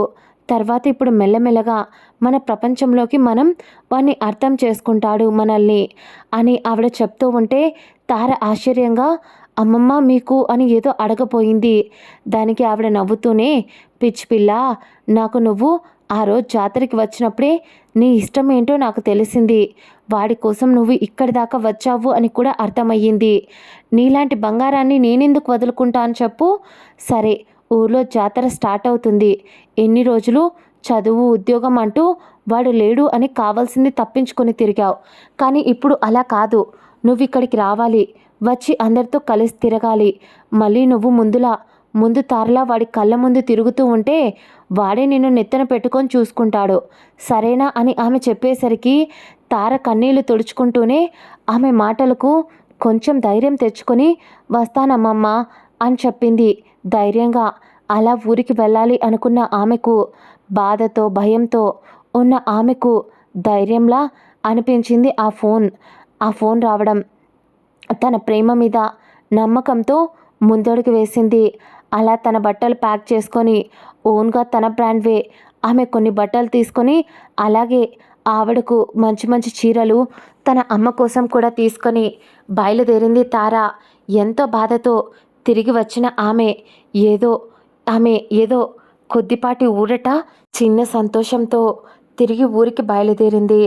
తర్వాత ఇప్పుడు మెల్లమెల్లగా మన ప్రపంచంలోకి మనం వాడిని అర్థం చేసుకుంటాడు మనల్ని అని ఆవిడ చెప్తూ ఉంటే తార ఆశ్చర్యంగా అమ్మమ్మ మీకు అని ఏదో అడగపోయింది. దానికి ఆవిడ నవ్వుతూనే పిచ్చి పిల్ల, నాకు నువ్వు ఆ రోజు జాతరకి వచ్చినప్పుడే నీ ఇష్టం ఏంటో నాకు తెలిసింది. వాడి కోసం నువ్వు ఇక్కడి దాకా వచ్చావు అని కూడా అర్థమయ్యింది. నీలాంటి బంగారాన్ని నేనెందుకు వదులుకుంటాను చెప్పు. సరే, ఊర్లో జాతర స్టార్ట్ అవుతుంది. ఎన్ని రోజులు చదువు ఉద్యోగం అంటూ వాడు లేడు అని కావాల్సింది తప్పించుకొని తిరిగావు. కానీ ఇప్పుడు అలా కాదు. నువ్వు ఇక్కడికి రావాలి, వచ్చి అందరితో కలిసి తిరగాలి. మళ్ళీ నువ్వు ముందు తారలా వాడి కళ్ళ ముందు తిరుగుతూ ఉంటే వాడే నిన్ను నెత్తన పెట్టుకొని చూసుకుంటాడు. సరేనా అని ఆమె చెప్పేసరికి తార కన్నీళ్లు తుడుచుకుంటూనే ఆమె మాటలకు కొంచెం ధైర్యం తెచ్చుకొని వస్తానమ్మమ్మ అని చెప్పింది ధైర్యంగా. అలా ఊరికి వెళ్ళాలి అనుకున్న ఆమెకు, బాధతో భయంతో ఉన్న ఆమెకు ధైర్యంలా అనిపించింది ఆ ఫోన్ రావడం. తన ప్రేమ మీద నమ్మకంతో ముందడుగు వేసింది. అలా తన బట్టలు ప్యాక్ చేసుకొని ఓన్గా తన బ్రాండ్వే ఆమె కొన్ని బట్టలు తీసుకొని అలాగే ఆవిడకు మంచి మంచి చీరలు తన అమ్మ కోసం కూడా తీసుకొని బయలుదేరింది తార. ఎంతో బాధతో తిరిగి వచ్చిన ఆమె ఏదో కొద్దిపాటి ఊరట, చిన్న సంతోషంతో తిరిగి ఊరికి బయలుదేరింది.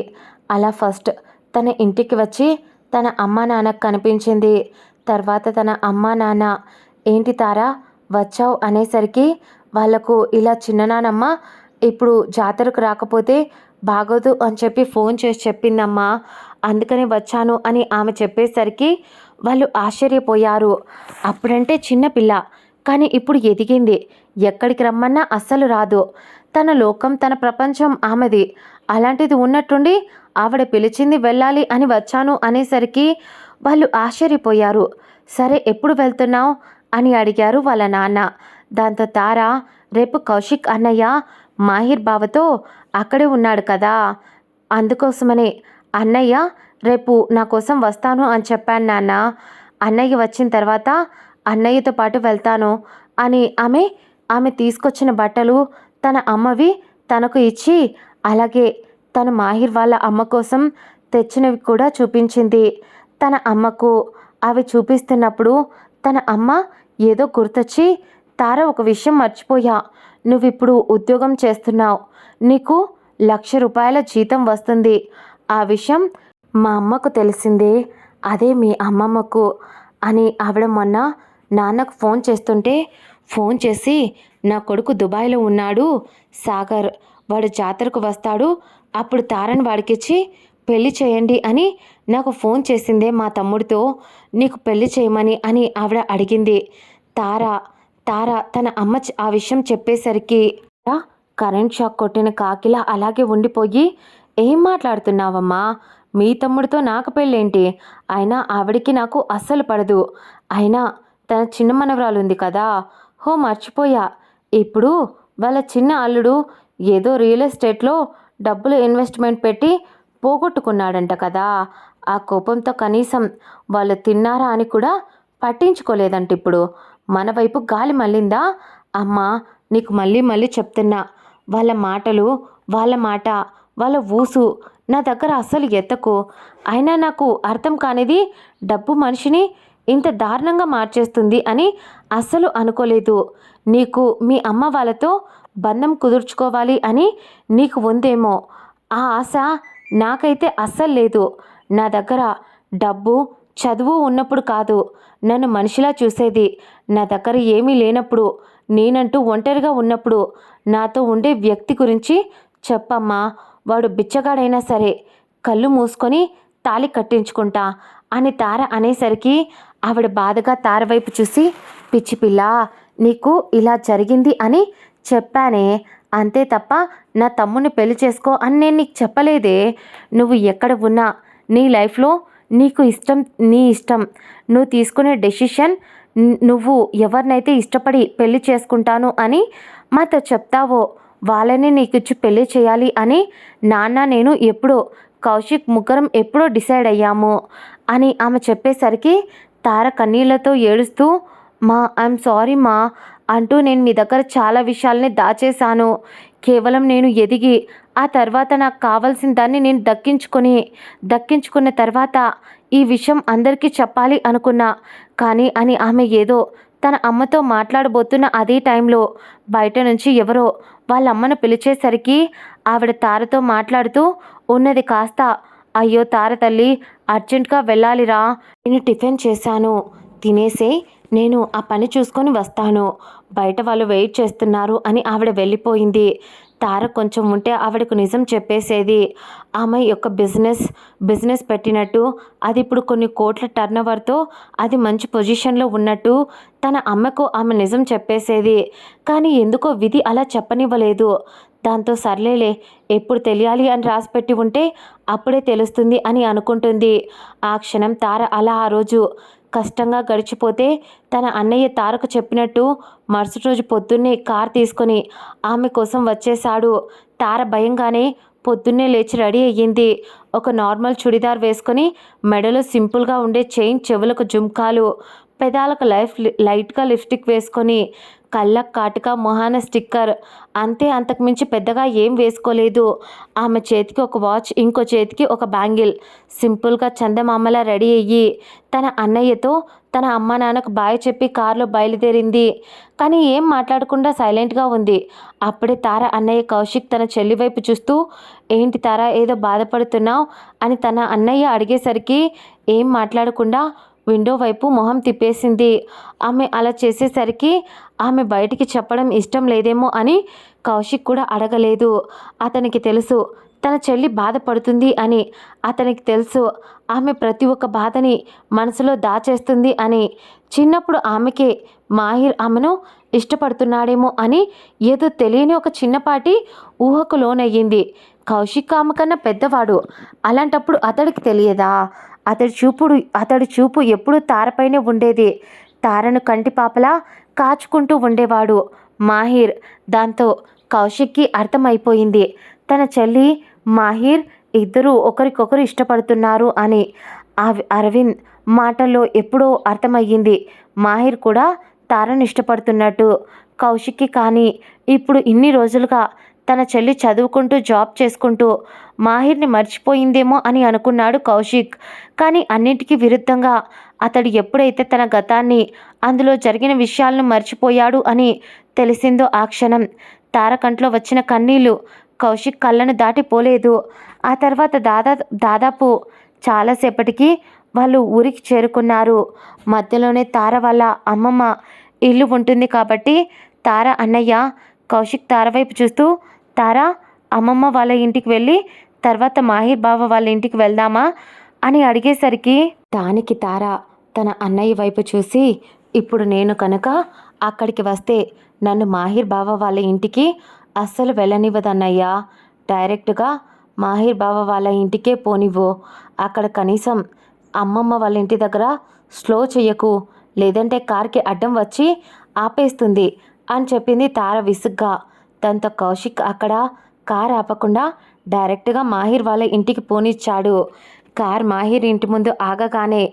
అలా ఫస్ట్ తన ఇంటికి వచ్చి తన అమ్మా నాన్నకు కనిపించింది. తర్వాత తన అమ్మా నాన్న ఏంటి తారా వచ్చావు అనేసరికి వాళ్లకు ఇలా చిన్ననానమ్మ ఇప్పుడు జాతరకు రాకపోతే బాగోదు అని చెప్పి ఫోన్ చేసి చెప్పిందమ్మా, అందుకని వచ్చాను అని ఆమె చెప్పేసరికి వాళ్ళు ఆశ్చర్యపోయారు. అప్పుడంటే చిన్నపిల్ల, కానీ ఇప్పుడు ఎదిగింది. ఎక్కడికి రమ్మన్నా అస్సలు రాదు. తన లోకం, తన ప్రపంచం ఆమెది. అలాంటిది ఉన్నట్టుండి ఆవిడ పిలిచింది వెళ్ళాలి అని వచ్చాను అనేసరికి వాళ్ళు ఆశ్చర్యపోయారు. సరే ఎప్పుడు వెళ్తున్నావు అని అడిగారు వాళ్ళ నాన్న. దాంతో తార, రేపు కౌశిక్ అన్నయ్య మాహిర్ బావతో అక్కడే ఉన్నాడు కదా, అందుకోసమనే అన్నయ్య రేపు నా కోసం వస్తాను అని చెప్పాను నాన్న. అన్నయ్య వచ్చిన తర్వాత అన్నయ్యతో పాటు వెళ్తాను అని ఆమె తీసుకొచ్చిన బట్టలు తన అమ్మవి తనకు ఇచ్చి, అలాగే తను మాహిర్ వాళ్ళ అమ్మ కోసం తెచ్చినవి కూడా చూపించింది. తన అమ్మకు అవి చూపిస్తున్నప్పుడు తన అమ్మ ఏదో గుర్తొచ్చి, తార ఒక విషయం మర్చిపోయా, నువ్విప్పుడు ఉద్యోగం చేస్తున్నావు, నీకు 1,00,000 రూపాయల జీతం వస్తుంది. ఆ విషయం మా అమ్మకు తెలిసిందే, అదే మీ అమ్మమ్మకు అని ఆవిడ మొన్న నాన్నకు ఫోన్ చేస్తుంటే ఫోన్ చేసి, నా కొడుకు దుబాయ్లో ఉన్నాడు సాగర్, వాడు జాతరకు వస్తాడు, అప్పుడు తారని వాడికిచ్చి పెళ్లి చేయండి అని నాకు ఫోన్ చేసిందే మా తమ్ముడితో, నీకు పెళ్లి చేయమని అని ఆవిడ అడిగింది. తార తన అమ్మ ఆ విషయం చెప్పేసరికి కరెంట్ షాక్ కొట్టిన కాకిలా అలాగే ఉండిపోయి, ఏం మాట్లాడుతున్నావమ్మా, మీ తమ్ముడితో నాకు పెళ్ళేంటి, అయినా ఆవిడికి నాకు అస్సలు పడదు, అయినా తన చిన్న మనవరాలుంది కదా, హో మర్చిపోయా, ఇప్పుడు వాళ్ళ చిన్న అల్లుడు ఏదో రియల్ ఎస్టేట్లో డబ్బులు ఇన్వెస్ట్మెంట్ పెట్టి పోగొట్టుకున్నాడంట కదా, ఆ కోపంతో కనీసం వాళ్ళు తిన్నారా అని కూడా పట్టించుకోలేదంట. ఇప్పుడు మన వైపు గాలి మళ్ళిందా. అమ్మా, నీకు మళ్ళీ మళ్ళీ చెప్తున్నా, వాళ్ళ మాటలు, వాళ్ళ మాట, వాళ్ళ ఊసు నా దగ్గర అస్సలు ఎత్తకు. అయినా నాకు అర్థం కానిది, డబ్బు మనిషిని ఇంత దారుణంగా మార్చేస్తుంది అని అస్సలు అనుకోలేదు. నీకు మీ అమ్మ వాళ్ళతో బంధం కుదుర్చుకోవాలి అని నీకు ఉందేమో, ఆ ఆశ నాకైతే అస్సలు లేదు. నా దగ్గర డబ్బు, చదువు ఉన్నప్పుడు కాదు నన్ను మనిషిలా చూసేది, నా దగ్గర ఏమీ లేనప్పుడు, నేనంటూ ఒంటరిగా ఉన్నప్పుడు నాతో ఉండే వ్యక్తి గురించి చెప్పమ్మా, వాడు బిచ్చగాడైనా సరే కళ్ళు మూసుకొని తాళి కట్టించుకుంటా అని తార అనేసరికి ఆవిడ బాధగా తార వైపు చూసి, పిచ్చి పిల్ల, నీకు ఇలా జరిగింది అని చెప్పానే, అంతే తప్ప నా తమ్ముని పెళ్లి చేసుకో అని నేను నీకు చెప్పలేదే. నువ్వు ఎక్కడ ఉన్నా నీ లైఫ్లో నీకు ఇష్టం, నీ ఇష్టం, నువ్వు తీసుకునే డెసిషన్, నువ్వు ఎవరినైతే ఇష్టపడి పెళ్లి చేసుకుంటాను అని మాతో చెప్తావో వాళ్ళని నీకు ఇచ్చి పెళ్లి చేయాలి అని నాన్న నేను ఎప్పుడో, కౌశిక్ ముగ్గురం ఎప్పుడో డిసైడ్ అయ్యాము అని ఆమె చెప్పేసరికి తార కన్నీళ్లతో ఏడుస్తూ, మా ఐఎమ్ సారీ మా అంటూ, నేను మీ దగ్గర చాలా విషయాల్ని దాచేశాను, కేవలం నేను ఎదిగి ఆ తర్వాత నాకు కావాల్సిన దాన్ని నేను దక్కించుకున్న తర్వాత ఈ విషయం అందరికీ చెప్పాలి అనుకున్నా, కానీ అని ఆమె ఏదో తన అమ్మతో మాట్లాడబోతున్న అదే టైంలో బయట నుంచి ఎవరో వాళ్ళ అమ్మను పిలిచేసరికి ఆవిడ తారతో మాట్లాడుతూ ఉన్నది కాస్త, అయ్యో తార తల్లి, అర్జెంట్గా వెళ్ళాలిరా, నేను టిఫిన్ చేశాను, తినేసే, నేను ఆ పని చూసుకొని వస్తాను, బయట వాళ్ళు వెయిట్ చేస్తున్నారు అని ఆవిడ వెళ్ళిపోయింది. తార కొంచెం ఉంటే ఆవిడకు నిజం చెప్పేసేది. ఆమె యొక్క బిజినెస్ పెట్టినట్టు, అది ఇప్పుడు కొన్ని కోట్ల టర్నోవర్తో అది మంచి పొజిషన్లో ఉన్నట్టు తన అమ్మకు ఆమె నిజం చెప్పేసేది. కానీ ఎందుకో విధి అలా చెప్పనివ్వలేదు. దాంతో సర్లేలే, ఎప్పుడు తెలియాలి అని రాసిపెట్టి ఉంటే అప్పుడే తెలుస్తుంది అని అనుకుంటుంది. ఆ క్షణం తార అలా ఆ రోజు కష్టంగా గడిచిపోతే, తన అన్నయ్య తారకు చెప్పినట్టు మరుసటి రోజు పొద్దున్నే కార్ తీసుకొని ఆమె కోసం వచ్చేశాడు. తార భయంగానే పొద్దున్నే లేచి రెడీ అయ్యింది. ఒక నార్మల్ చుడిదార్ వేసుకొని, మెడలో సింపుల్గా ఉండే చైన్, చెవులకు జుంకాలు, పెదాలకు లైట్గా లిప్స్టిక్ వేసుకొని, కళ్ళకు కాటుగా, మొహాన స్టిక్కర్, అంతే, అంతకుమించి పెద్దగా ఏం వేసుకోలేదు. ఆమె చేతికి ఒక వాచ్, ఇంకో చేతికి ఒక బ్యాంగిల్, సింపుల్గా చందమామలా రెడీ అయ్యి తన అన్నయ్యతో తన అమ్మ నాన్నకు బాయ్ చెప్పి కారులో బయలుదేరింది. కానీ ఏం మాట్లాడకుండా సైలెంట్గా ఉంది. అప్పుడే తార అన్నయ్య కౌశిక్ తన చెల్లి వైపు చూస్తూ, ఏంటి తార, ఏదో బాధపడుతున్నావు అని తన అన్నయ్య అడిగేసరికి ఏం మాట్లాడకుండా విండో వైపు మొహం తిప్పేసింది. ఆమె అలా చేసేసరికి ఆమె బయటికి చెప్పడం ఇష్టం లేదేమో అని కౌశిక్ కూడా అడగలేదు. అతనికి తెలుసు తన చెల్లి బాధపడుతుంది అని అతనికి తెలుసు. ఆమె ప్రతి ఒక్క బాధని మనసులో దాచేస్తుంది అని. చిన్నప్పుడు ఆమెకే మాహిర్ ఆమెను ఇష్టపడుతున్నాడేమో అని ఏదో తెలియని ఒక చిన్నపాటి ఊహకు లోనయ్యింది. కౌశిక్ ఆమె కన్నా పెద్దవాడు. అలాంటప్పుడు అతడికి తెలియదా? అతడి చూపు ఎప్పుడూ తారపైనే ఉండేది. తారను కంటిపాపలా కాచుకుంటూ ఉండేవాడు మాహిర్. దాంతో కౌశిక్కి అర్థమైపోయింది తన చెల్లి మాహిర్ ఇద్దరూ ఒకరికొకరు ఇష్టపడుతున్నారు అని. అరవింద్ మాటల్లో ఎప్పుడో అర్థమయ్యింది మాహిర్ కూడా తారను ఇష్టపడుతున్నట్టు. కౌశిక్కి కానీ ఇప్పుడు ఇన్ని రోజులుగా తన చెల్లి చదువుకుంటూ జాబ్ చేసుకుంటూ మాహిర్ని మర్చిపోయిందేమో అని అనుకున్నాడు కౌశిక్. కానీ అన్నింటికీ విరుద్ధంగా అతడు ఎప్పుడైతే తన గతాన్ని, అందులో జరిగిన విషయాలను మర్చిపోయాడు అని తెలిసిందో ఆ క్షణం తార కంట్లో వచ్చిన కన్నీళ్లు కౌశిక్ కళ్ళను దాటిపోలేదు. ఆ తర్వాత దాదాపు చాలాసేపటికి వాళ్ళు ఊరికి చేరుకున్నారు. మధ్యలోనే తార వాళ్ళ అమ్మమ్మ ఇల్లు ఉంటుంది కాబట్టి తార అన్నయ్య కౌశిక్ తార వైపు చూస్తూ, తారా, అమ్మమ్మ వాళ్ళ ఇంటికి వెళ్ళి తర్వాత మాహిర్ బావ వాళ్ళ ఇంటికి వెళ్దామా అని అడిగేసరికి దానికి తార తన అన్నయ్య వైపు చూసి, ఇప్పుడు నేను కనుక అక్కడికి వస్తే నన్ను మాహిర్ బావ వాళ్ళ ఇంటికి అస్సలు వెళ్ళనివ్వదన్నయ్యా. డైరెక్ట్గా మాహిర్ బావ వాళ్ళ ఇంటికే పోనివ్వు. అక్కడ కనీసం అమ్మమ్మ వాళ్ళ ఇంటి దగ్గర స్లో చెయ్యకు, లేదంటే కార్కి అడ్డం వచ్చి ఆపేస్తుంది అని చెప్పింది తార విసుగ్గా. దాంతో కౌశిక్ అక్కడ కార్ ఆపకుండా డైరెక్ట్గా మాహిర్ వాళ్ళ ఇంటికి పోనిచ్చాడు. కార్ మాహిర్ ఇంటి ముందు ఆగగానే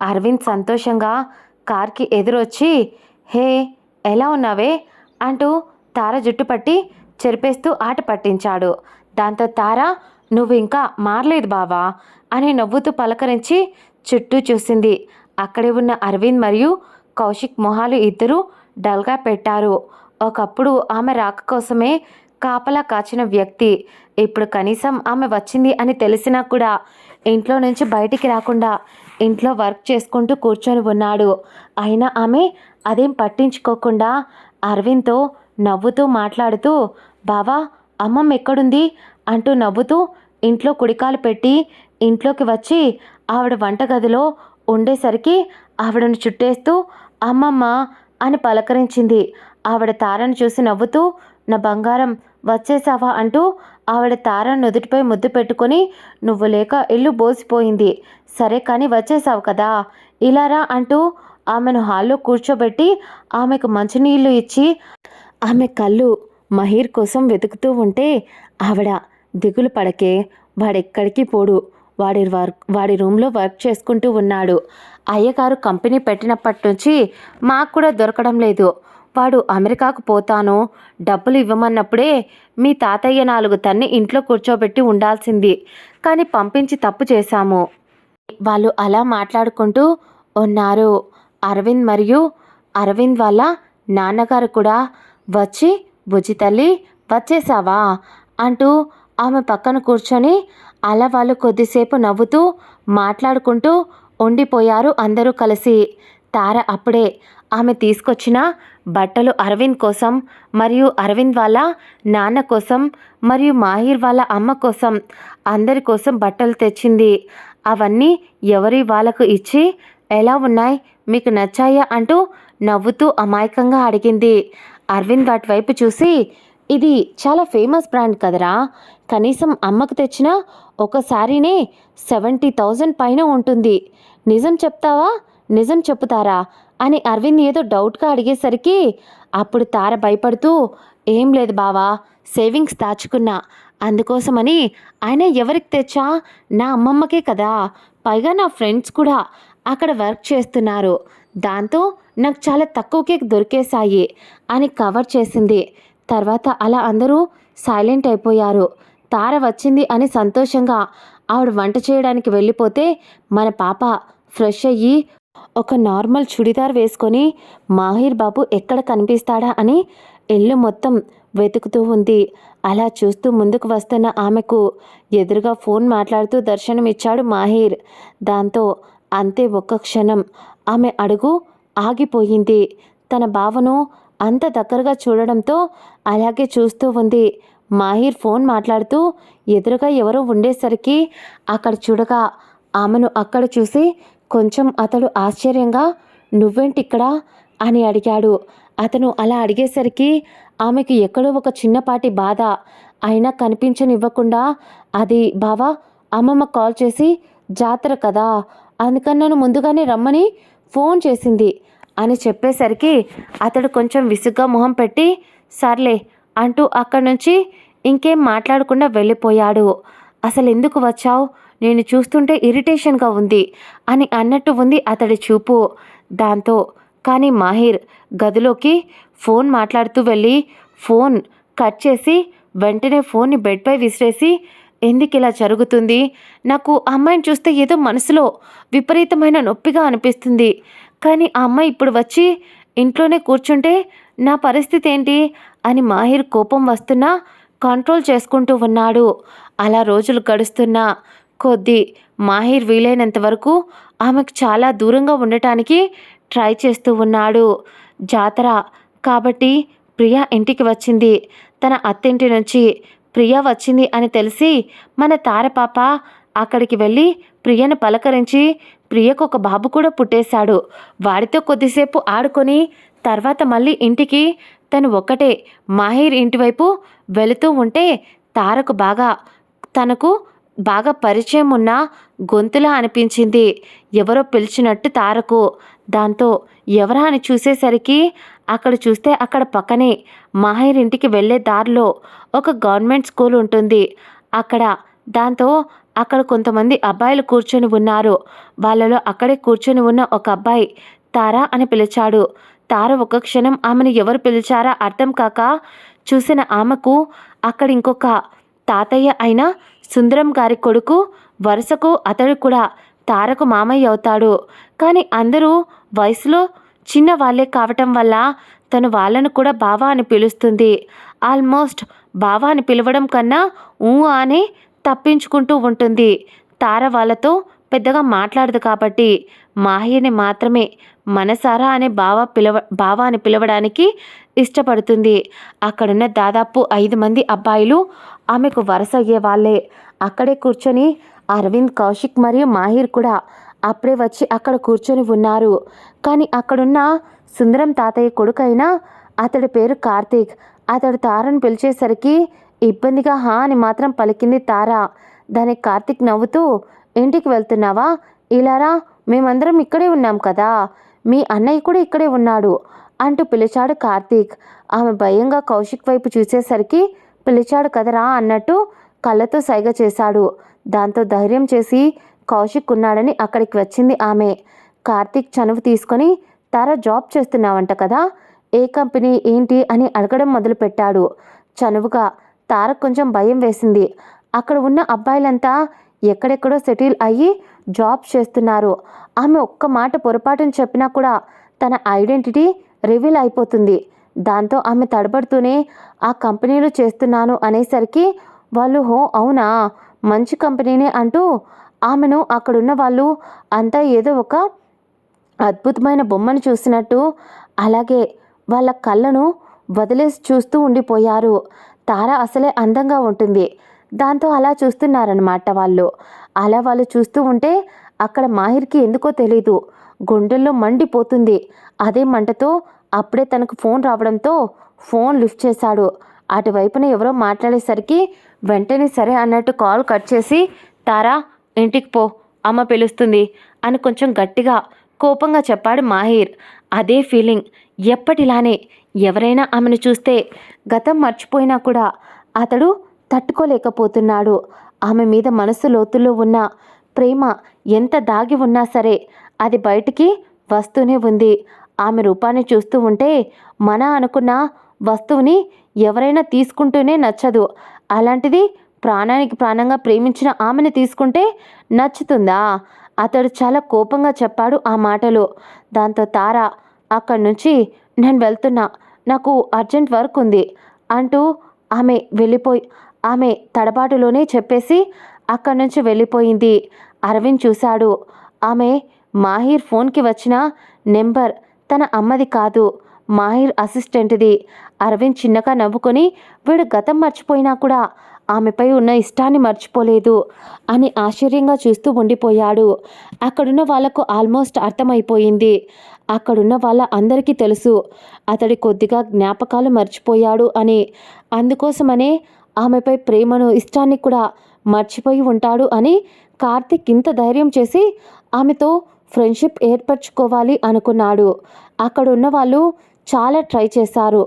అరవింద్ సంతోషంగా కార్కి ఎదురొచ్చి, హే ఎలా ఉన్నావే అంటూ తార జుట్టు పట్టి చెరిపేస్తూ ఆట పట్టించాడు. దాంతో తార, నువ్వు ఇంకా మారలేదు బావా అని నవ్వుతూ పలకరించి చుట్టూ చూసింది. అక్కడే ఉన్న అరవింద్ మరియు కౌశిక్ మొహాలు ఇద్దరూ డల్గా పెట్టారు. ఒకప్పుడు ఆమె రాక కోసమే కాపలా కాచిన వ్యక్తి ఇప్పుడు కనీసం ఆమె వచ్చింది అని తెలిసినా కూడా ఇంట్లో నుంచి బయటికి రాకుండా ఇంట్లో వర్క్ చేసుకుంటూ కూర్చొని ఉన్నాడు. అయినా ఆమె అదేం పట్టించుకోకుండా అరవింద్తో నవ్వుతూ మాట్లాడుతూ, బావా అమ్మమ్మ ఎక్కడుంది అంటూ నవ్వుతూ ఇంట్లో కుడికాలు పెట్టి ఇంట్లోకి వచ్చి ఆవిడ వంటగదిలో ఉండేసరికి ఆవిడను చుట్టేస్తూ అమ్మమ్మ అని పలకరించింది. ఆవిడ తారను చూసి నవ్వుతూ, నా బంగారం వచ్చేసావా అంటూ ఆవిడ తారను నుదుటిపై ముద్దు పెట్టుకొని, నువ్వు లేక ఇల్లు బోసిపోయింది, సరే కానీ వచ్చేసావు కదా, ఇలారా అంటూ ఆమెను హాల్లో కూర్చోబెట్టి ఆమెకు మంచినీళ్ళు ఇచ్చి ఆమె కళ్ళు మహీర్ కోసం వెతుకుతూ ఉంటే ఆవిడ, దిగులు పడకే, వాడెక్కడికి పోడు, వాడి రూమ్లో వర్క్ చేసుకుంటూ ఉన్నాడు. అయ్యగారు కంపెనీ పెట్టినప్పటి నుంచి మాకు కూడా దొరకడం లేదు. వాడు అమెరికాకు పోతాను డబ్బులు ఇవ్వమన్నప్పుడే మీ తాతయ్య 4 తన్ని ఇంట్లో కూర్చోబెట్టి ఉండాల్సింది, కానీ పంపించి తప్పు చేశాము. వాళ్ళు అలా మాట్లాడుకుంటూ ఉన్నారు. అరవింద్ మరియు అరవింద్ వాళ్ళ నాన్నగారు కూడా వచ్చి, బుజ్జి తల్లి వచ్చేసావా అంటూ ఆమె పక్కన కూర్చొని అలా వాళ్ళు కొద్దిసేపు నవ్వుతూ మాట్లాడుకుంటూ ఉండిపోయారు అందరూ కలిసి. తార అప్పుడే ఆమె తీసుకొచ్చిన బట్టలు అరవింద్ కోసం మరియు అరవింద్ వాళ్ళ నాన్న కోసం మరియు మాహిర్ వాళ్ళ అమ్మ కోసం అందరి కోసం బట్టలు తెచ్చింది. అవన్నీ ఎవరి వాళ్ళకు ఇచ్చి, ఎలా ఉన్నాయి, మీకు నచ్చాయా అంటూ నవ్వుతూ అమాయకంగా అడిగింది. అరవింద్ వాటి వైపు చూసి, ఇది చాలా ఫేమస్ బ్రాండ్ కదరా, కనీసం అమ్మకు తెచ్చిన ఒక శారీనే 70,000 పైన ఉంటుంది, నిజం చెప్తావా, నిజం చెప్పుతారా అని అరవింద్ ఏదో డౌట్గా అడిగేసరికి అప్పుడు తార భయపడుతూ, ఏం లేదు బావా, సేవింగ్స్ దాచుకున్నా, అందుకోసమని. ఆయన ఎవరికి తెచ్చా, నా అమ్మమ్మకే కదా, పైగా నా ఫ్రెండ్స్ కూడా అక్కడ వర్క్ చేస్తున్నారు, దాంతో నాకు చాలా తక్కువకే దొరికేశాయి అని కవర్ చేసింది. తర్వాత అలా అందరూ సైలెంట్ అయిపోయారు. తార వచ్చింది అని సంతోషంగా ఆవిడ వంట చేయడానికి వెళ్ళిపోతే మన పాప ఫ్రెష్ అయ్యి ఒక నార్మల్ చుడిదార్ వేసుకొని మాహిర్ బాబు ఎక్కడ కనిపిస్తాడా అని ఇల్లు మొత్తం వెతుకుతూ ఉంది. అలా చూస్తూ ముందుకు వస్తున్న ఆమెకు ఎదురుగా ఫోన్ మాట్లాడుతూ దర్శనమిచ్చాడు మాహిర్. దాంతో అంతే ఒక్క క్షణం ఆమె అడుగు ఆగిపోయింది. తన బావను అంత దగ్గరగా చూడడంతో అలాగే చూస్తూ ఉంది. మాహిర్ ఫోన్ మాట్లాడుతూ ఎదురుగా ఎవరో ఉండేసరికి అక్కడ చూడగా ఆమెను అక్కడ చూసి కొంచెం అతడు ఆశ్చర్యంగా నువ్వేంటిక్కడ అని అడిగాడు. అతను అలా అడిగేసరికి ఆమెకు ఎక్కడో ఒక చిన్నపాటి బాధ అయినా కనిపించనివ్వకుండా అది బావా అమ్మమ్మ కాల్ చేసి జాతర కదా అందుకని నన్ను ముందుగానే రమ్మని ఫోన్ చేసింది అని చెప్పేసరికి అతడు కొంచెం విసుగ్గా మొహం పెట్టి సర్లే అంటూ అక్కడి నుంచి ఇంకేం మాట్లాడకుండా వెళ్ళిపోయాడు. అసలు ఎందుకు వచ్చావు, నేను చూస్తుంటే ఇరిటేషన్గా ఉంది అని అన్నట్టు ఉంది అతడి చూపు. దాంతో కానీ మాహిర్ గదిలోకి ఫోన్ మాట్లాడుతూ వెళ్ళి ఫోన్ కట్ చేసి వెంటనే ఫోన్ని బెడ్పై విసిరేసి ఎందుకు ఇలా జరుగుతుంది, నాకు ఆ అమ్మాయిని చూస్తే ఏదో మనసులో విపరీతమైన నొప్పిగా అనిపిస్తుంది, కానీ ఆ అమ్మాయి ఇప్పుడు వచ్చి ఇంట్లోనే కూర్చుంటే నా పరిస్థితి ఏంటి అని మాహిర్ కోపం వస్తున్నా కంట్రోల్ చేసుకుంటూ ఉన్నాడు. అలా రోజులు గడుస్తున్నా కొద్దీ మాహిర్ వీలైనంత వరకు ఆమెకు చాలా దూరంగా ఉండటానికి ట్రై చేస్తూ ఉన్నాడు. జాతర కాబట్టి ప్రియా ఇంటికి వచ్చింది. తన అత్తింటి నుంచి ప్రియా వచ్చింది అని తెలిసి మన తారపాప అక్కడికి వెళ్ళి ప్రియను పలకరించి ప్రియకు ఒక బాబు కూడా పుట్టేశాడు. వాడితో కొద్దిసేపు ఆడుకొని తర్వాత మళ్ళీ ఇంటికి తను ఒక్కటే మాహిర్ ఇంటివైపు వెళుతూ ఉంటే తనకు బాగా పరిచయం ఉన్న గొంతులా అనిపించింది. ఎవరో పిలిచినట్టు తారకు. దాంతో ఎవరా అని చూసేసరికి అక్కడ చూస్తే అక్కడ పక్కనే మాహిర్ ఇంటికి వెళ్ళే దారిలో ఒక గవర్నమెంట్ స్కూల్ ఉంటుంది అక్కడ. దాంతో అక్కడ కొంతమంది అబ్బాయిలు కూర్చొని ఉన్నారు. వాళ్ళలో అక్కడే కూర్చొని ఉన్న ఒక అబ్బాయి తారా అని పిలిచాడు. తార ఒక క్షణం ఆమెను ఎవరు పిలిచారా అర్థం కాక చూసిన ఆమెకు అక్కడ ఇంకొక తాతయ్య అయిన సుందరం గారి కొడుకు, వరుసకు అతడు కూడా తారకు మామయ్య అవుతాడు. కానీ అందరూ వయసులో చిన్న వాళ్ళే కావటం వల్ల తను వాళ్ళను కూడా బావా అని పిలుస్తుంది. ఆల్మోస్ట్ బావా అని పిలవడం కన్నా అని తప్పించుకుంటూ ఉంటుంది. తార వాళ్ళతో పెద్దగా మాట్లాడదు కాబట్టి మాహిర్ని మాత్రమే మనసారా అనే బావా అని పిలవడానికి ఇష్టపడుతుంది. అక్కడున్న దాదాపు 5 మంది అబ్బాయిలు ఆమెకు వరుస అయ్యే వాళ్ళే. అక్కడే కూర్చొని అరవింద్, కౌశిక్ మరియు మాహిర్ కూడా అప్పుడే వచ్చి అక్కడ కూర్చొని ఉన్నారు. కానీ అక్కడున్న సుందరం తాతయ్య కొడుకైనా అతడి పేరు కార్తీక్. అతడు తారను పిలిచేసరికి ఇబ్బందిగా హా అని మాత్రం పలికింది తార. దానికి కార్తీక్ నవ్వుతూ ఇంటికి వెళ్తున్నావా, ఇలారా, మేమందరం ఇక్కడే ఉన్నాం కదా, మీ అన్నయ్య కూడా ఇక్కడే ఉన్నాడు అంటూ పిలిచాడు కార్తీక్. ఆమె భయంగా కౌశిక్ వైపు చూసేసరికి పిలిచాడు కదరా అన్నట్టు కళ్ళతో సైగ చేశాడు. దాంతో ధైర్యం చేసి కౌశిక్ ఉన్నాడని అక్కడికి వచ్చింది ఆమె. కార్తీక్ చనువు తీసుకొని తార జాబ్ చేస్తున్నావంట కదా, ఏ కంపెనీ ఏంటి అని అడగడం మొదలుపెట్టాడు. చనువుగా తార కొంచెం భయం వేసింది. అక్కడ ఉన్న అబ్బాయిలంతా ఎక్కడెక్కడో సెటిల్ అయ్యి జాబ్ చేస్తున్నారు. ఆమె ఒక్క మాట పొరపాటును చెప్పినా కూడా తన ఐడెంటిటీ రివీల్ అయిపోతుంది. దాంతో ఆమె తడబడుతూనే ఆ కంపెనీలో చేస్తున్నాను అనేసరికి వాళ్ళు హో అవునా, మంచి కంపెనీనే అంటూ ఆమెను అక్కడున్న వాళ్ళు అంతా ఏదో ఒక అద్భుతమైన బొమ్మను చూసినట్టు అలాగే వాళ్ళ కళ్ళను వదిలేసి చూస్తూ ఉండిపోయారు. తార అసలే అందంగా ఉంటుంది. దాంతో అలా చూస్తున్నారనమాట వాళ్ళు. అలా వాళ్ళు చూస్తూ ఉంటే అక్కడ మాహిర్కి ఎందుకో తెలీదు గుండెల్లో మండిపోతుంది. అదే మంటతో అప్పుడే తనకు ఫోన్ రావడంతో ఫోన్ లిఫ్ట్ చేశాడు. అటువైపున ఎవరో మాట్లాడేసరికి వెంటనే సరే అన్నట్టు కాల్ కట్ చేసి తారా ఇంటికి పో, అమ్మ పిలుస్తుంది అని కొంచెం గట్టిగా కోపంగా చెప్పాడు మాహిర్. అదే ఫీలింగ్ ఎప్పటిలానే ఎవరైనా ఆమెను చూస్తే గతం మర్చిపోయినా కూడా అతడు తట్టుకోలేకపోతున్నాడు. ఆమె మీద మనసు లోతుల్లో ఉన్న ప్రేమ ఎంత దాగి ఉన్నా సరే అది బయటికి వస్తూనే ఉంది. ఆమె రూపాన్ని చూస్తూ ఉంటే మన అనుకున్న వస్తువుని ఎవరైనా తీసుకుంటూనే నచ్చదు. అలాంటిది ప్రాణానికి ప్రాణంగా ప్రేమించిన ఆమెను తీసుకుంటే నచ్చుతుందా? అతడు చాలా కోపంగా చెప్పాడు ఆ మాటలు. దాంతో తార అక్కడి నుంచి నేను వెళ్తున్నా, నాకు అర్జెంట్ వర్క్ ఉంది అంటూ ఆమె తడబాటులోనే చెప్పేసి అక్కడి నుంచి వెళ్ళిపోయింది. అరవింద్ చూశాడు. ఆమె మాహిర్ ఫోన్కి వచ్చిన నెంబర్ తన అమ్మది కాదు, మాహిర్ అసిస్టెంట్ది. అరవింద్ చిన్నగా నవ్వుకొని వీడు గతం మర్చిపోయినా కూడా ఆమెపై ఉన్న ఇష్టాన్ని మర్చిపోలేదు అని ఆశ్చర్యంగా చూస్తూ ఉండిపోయాడు. అక్కడున్న వాళ్లకు ఆల్మోస్ట్ అర్థమైపోయింది. అక్కడున్న వాళ్ళ అందరికీ తెలుసు అతడి కొద్దిగా జ్ఞాపకాలు మర్చిపోయాడు అని. అందుకోసమనే ఆమెపై ప్రేమను ఇష్టాన్ని కూడా మర్చిపోయి ఉంటాడు అని కార్తిక్ ఇంత ధైర్యం చేసి ఆమెతో ఫ్రెండ్షిప్ ఏర్పరచుకోవాలి అనుకున్నాడు. అక్కడున్న వాళ్ళు చాలా ట్రై చేశారు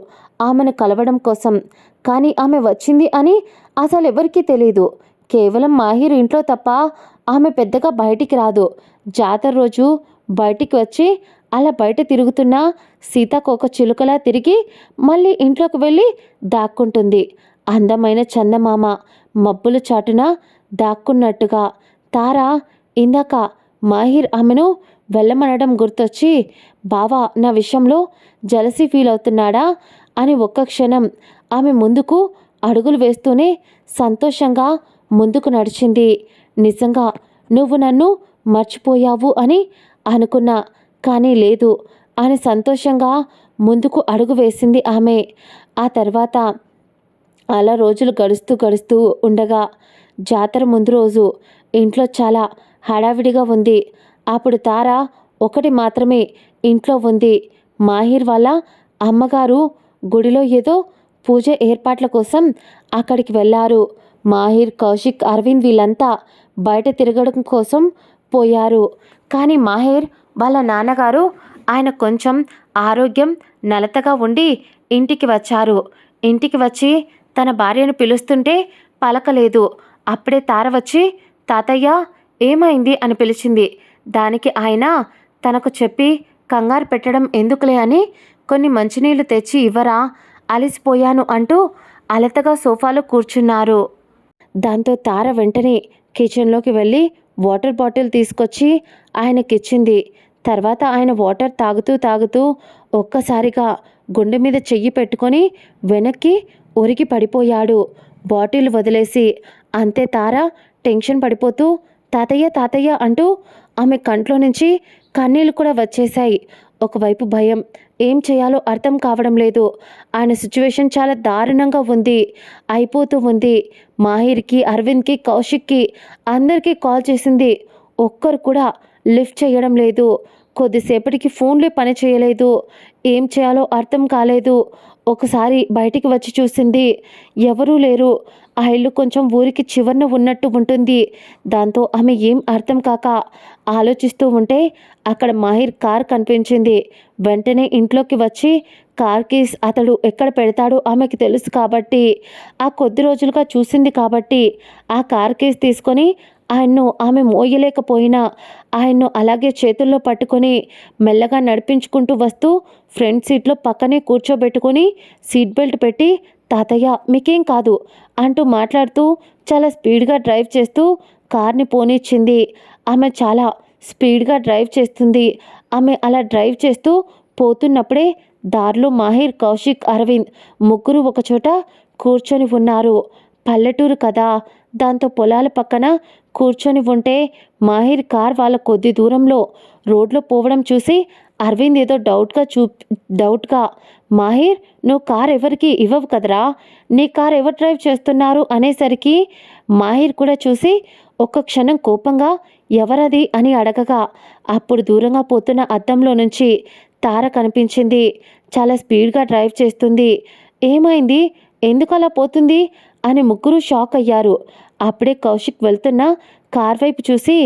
ఆమెను కలవడం కోసం. కానీ ఆమె వచ్చింది అని అసలు ఎవరికీ తెలీదు. కేవలం మాహిర్ ఇంట్లో తప్ప ఆమె పెద్దగా బయటికి రాదు. జాతర రోజు బయటికి వచ్చి అలా బయట తిరుగుతున్న సీతాకోక చిలుకలా తిరిగి మళ్ళీ ఇంట్లోకి వెళ్ళి దాక్కుంటుంది. అందమైన చందమామ మబ్బుల చాటున దాక్కున్నట్టుగా. తార ఇందాక మాహిర్ ఆమెను వెళ్ళమనడం గుర్తొచ్చి బావా నా విషయంలో జలసీ ఫీల్ అవుతున్నాడా అని ఒక్క క్షణం ఆమె ముందుకు అడుగులు వేస్తూనే సంతోషంగా ముందుకు నడిచింది. నిజంగా నువ్వు నన్ను మర్చిపోయావు అని అనుకున్నా, కానీ లేదు అని సంతోషంగా ముందుకు అడుగు వేసింది ఆమె. ఆ తర్వాత అలా రోజులు గడుస్తూ ఉండగా జాతర ముందు రోజు ఇంట్లో చాలా హడావిడిగా ఉంది. అప్పుడు తార ఒకటి మాత్రమే ఇంట్లో ఉంది. మాహిర్ వాళ్ళ అమ్మగారు గుడిలో ఏదో పూజ ఏర్పాట్ల కోసం అక్కడికి వెళ్ళారు. మాహిర్, కౌశిక్, అరవింద్ వీళ్ళంతా బయట తిరగడం కోసం పోయారు. కానీ మాహిర్ వాళ్ళ నాన్నగారు ఆయన కొంచెం ఆరోగ్యం నలతగా ఉండి ఇంటికి వచ్చారు. ఇంటికి వచ్చి తన భార్యను పిలుస్తుంటే పలకలేదు. అప్పుడే తార వచ్చి తాతయ్య ఏమైంది అని పిలిచింది. దానికి ఆయన తనకు చెప్పి కంగారు పెట్టడం ఎందుకులే అని కొన్ని మంచినీళ్లు తెచ్చి ఇవ్వరా, అలసిపోయాను అంటూ అలతగా సోఫాలో కూర్చున్నారు. దాంతో తార వెంటనే కిచెన్లోకి వెళ్ళి వాటర్ బాటిల్ తీసుకొచ్చి ఆయనకిచ్చింది. తర్వాత ఆయన వాటర్ తాగుతూ ఒక్కసారిగా గుండె మీద చెయ్యి పెట్టుకొని వెనక్కి ఒరిగి పడిపోయాడు బాటిల్ వదిలేసి. అంతే తార టెన్షన్ పడిపోతూ తాతయ్య తాతయ్య అంటూ ఆమె కంట్లో నుంచి కన్నీళ్ళు కూడా వచ్చేశాయి. ఒకవైపు భయం, ఏం చేయాలో అర్థం కావడం లేదు. ఆయన సిచ్యువేషన్ చాలా దారుణంగా ఉంది, అయిపోతూ ఉంది. మాహిర్కి, అరవింద్కి, కౌశిక్కి అందరికీ కాల్ చేసింది. ఒక్కరు కూడా లిఫ్ట్ చేయడం లేదు. కొద్దిసేపటికి ఫోన్లే పని చేయలేదు. ఏం చేయాలో అర్థం కాలేదు. ఒకసారి బయటికి వచ్చి చూసింది, ఎవరూ లేరు. ఆ ఇల్లు కొంచెం ఊరికి చివరన ఉన్నట్టు ఉంటుంది. దాంతో ఆమె ఏం అర్థం కాక ఆలోచిస్తూ ఉంటే అక్కడ మాహిర్ కార్ కనిపించింది. వెంటనే ఇంట్లోకి వచ్చి కార్ కీస్ అతడు ఎక్కడ పెడతాడో ఆమెకి తెలుసు కాబట్టి, ఆ కొద్ది రోజులుగా చూసింది కాబట్టి ఆ కార్ కీస్ తీసుకొని ఆయన్ను ఆమె మోయలేకపోయినా ఆయన్ను అలాగే చేతుల్లో పట్టుకొని మెల్లగా నడిపించుకుంటూ వస్తూ ఫ్రంట్ సీట్లో పక్కనే కూర్చోబెట్టుకొని సీట్ బెల్ట్ పెట్టి తాతయ్య మీకేం కాదు అంటూ మాట్లాడుతూ చాలా స్పీడ్గా డ్రైవ్ చేస్తూ కార్ని పోనిచ్చింది. ఆమె చాలా స్పీడ్గా డ్రైవ్ చేస్తుంది. ఆమె అలా డ్రైవ్ చేస్తూ పోతున్నప్పుడే దారిలో మాహిర్, కౌశిక్, అరవింద్ ముగ్గురు ఒకచోట కూర్చొని ఉన్నారు. పల్లెటూరు కదా, దాంతో పొలాల పక్కన కూర్చొని ఉంటే మాహిర్ కార్ వాళ్ళ కొద్ది దూరంలో రోడ్లో పోవడం చూసి అరవింద్ ఏదో డౌట్గా మాహిర్ నువ్వు కార్ ఎవరికి ఇవ్వవు కదరా, నీ కార్ ఎవరు డ్రైవ్ చేస్తున్నారు అనేసరికి మాహిర్ కూడా చూసి ఒక్క క్షణం కోపంగా ఎవరది అని అడగగా అప్పుడు దూరంగా పోతున్న అద్దంలో నుంచి తార కనిపించింది. చాలా స్పీడ్గా డ్రైవ్ చేస్తుంది. ఏమైంది, ఎందుకు అలా పోతుంది అని ముగ్గురు షాక్ అయ్యారు. అప్పుడే కౌశిక్ వెళ్తున్న కార్ వైపు చూసి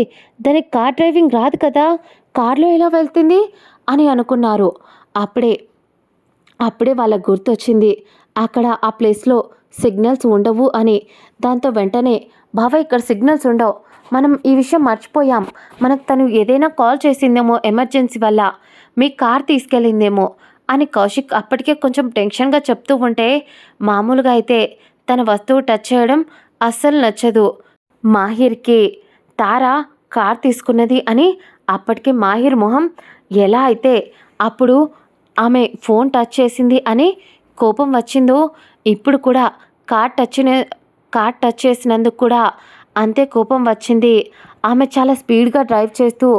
దానికి కార్ డ్రైవింగ్ రాదు కదా, కార్లో ఎలా వెళ్తుంది అని అనుకున్నారు. అప్పుడే వాళ్ళకు గుర్తొచ్చింది అక్కడ ఆ ప్లేస్లో సిగ్నల్స్ ఉండవు అని. దాంతో వెంటనే బావా ఇక్కడ సిగ్నల్స్ ఉండవు, మనం ఈ విషయం మర్చిపోయాం, మనకు తను ఏదైనా కాల్ చేసిందేమో ఎమర్జెన్సీ వల్ల, మీ కార్ తీసుకెళ్ళిందేమో అని కౌశిక్ అప్పటికే కొంచెం టెన్షన్గా చెప్తూ ఉంటే మామూలుగా అయితే తన వస్తువు టచ్ చేయడం అస్సలు నచ్చదు మాహిర్కి. తార కార్ తీసుకున్నది అని అప్పటికే మాహిర్ మొహం ఎలా అయితే అప్పుడు ఆమె ఫోన్ టచ్ చేసింది అని కోపం వచ్చిందో ఇప్పుడు కూడా కార్ టచ్ చేసినందుకు కూడా అంతే కోపం వచ్చింది. ఆమె చాలా స్పీడ్గా డ్రైవ్ చేస్తూ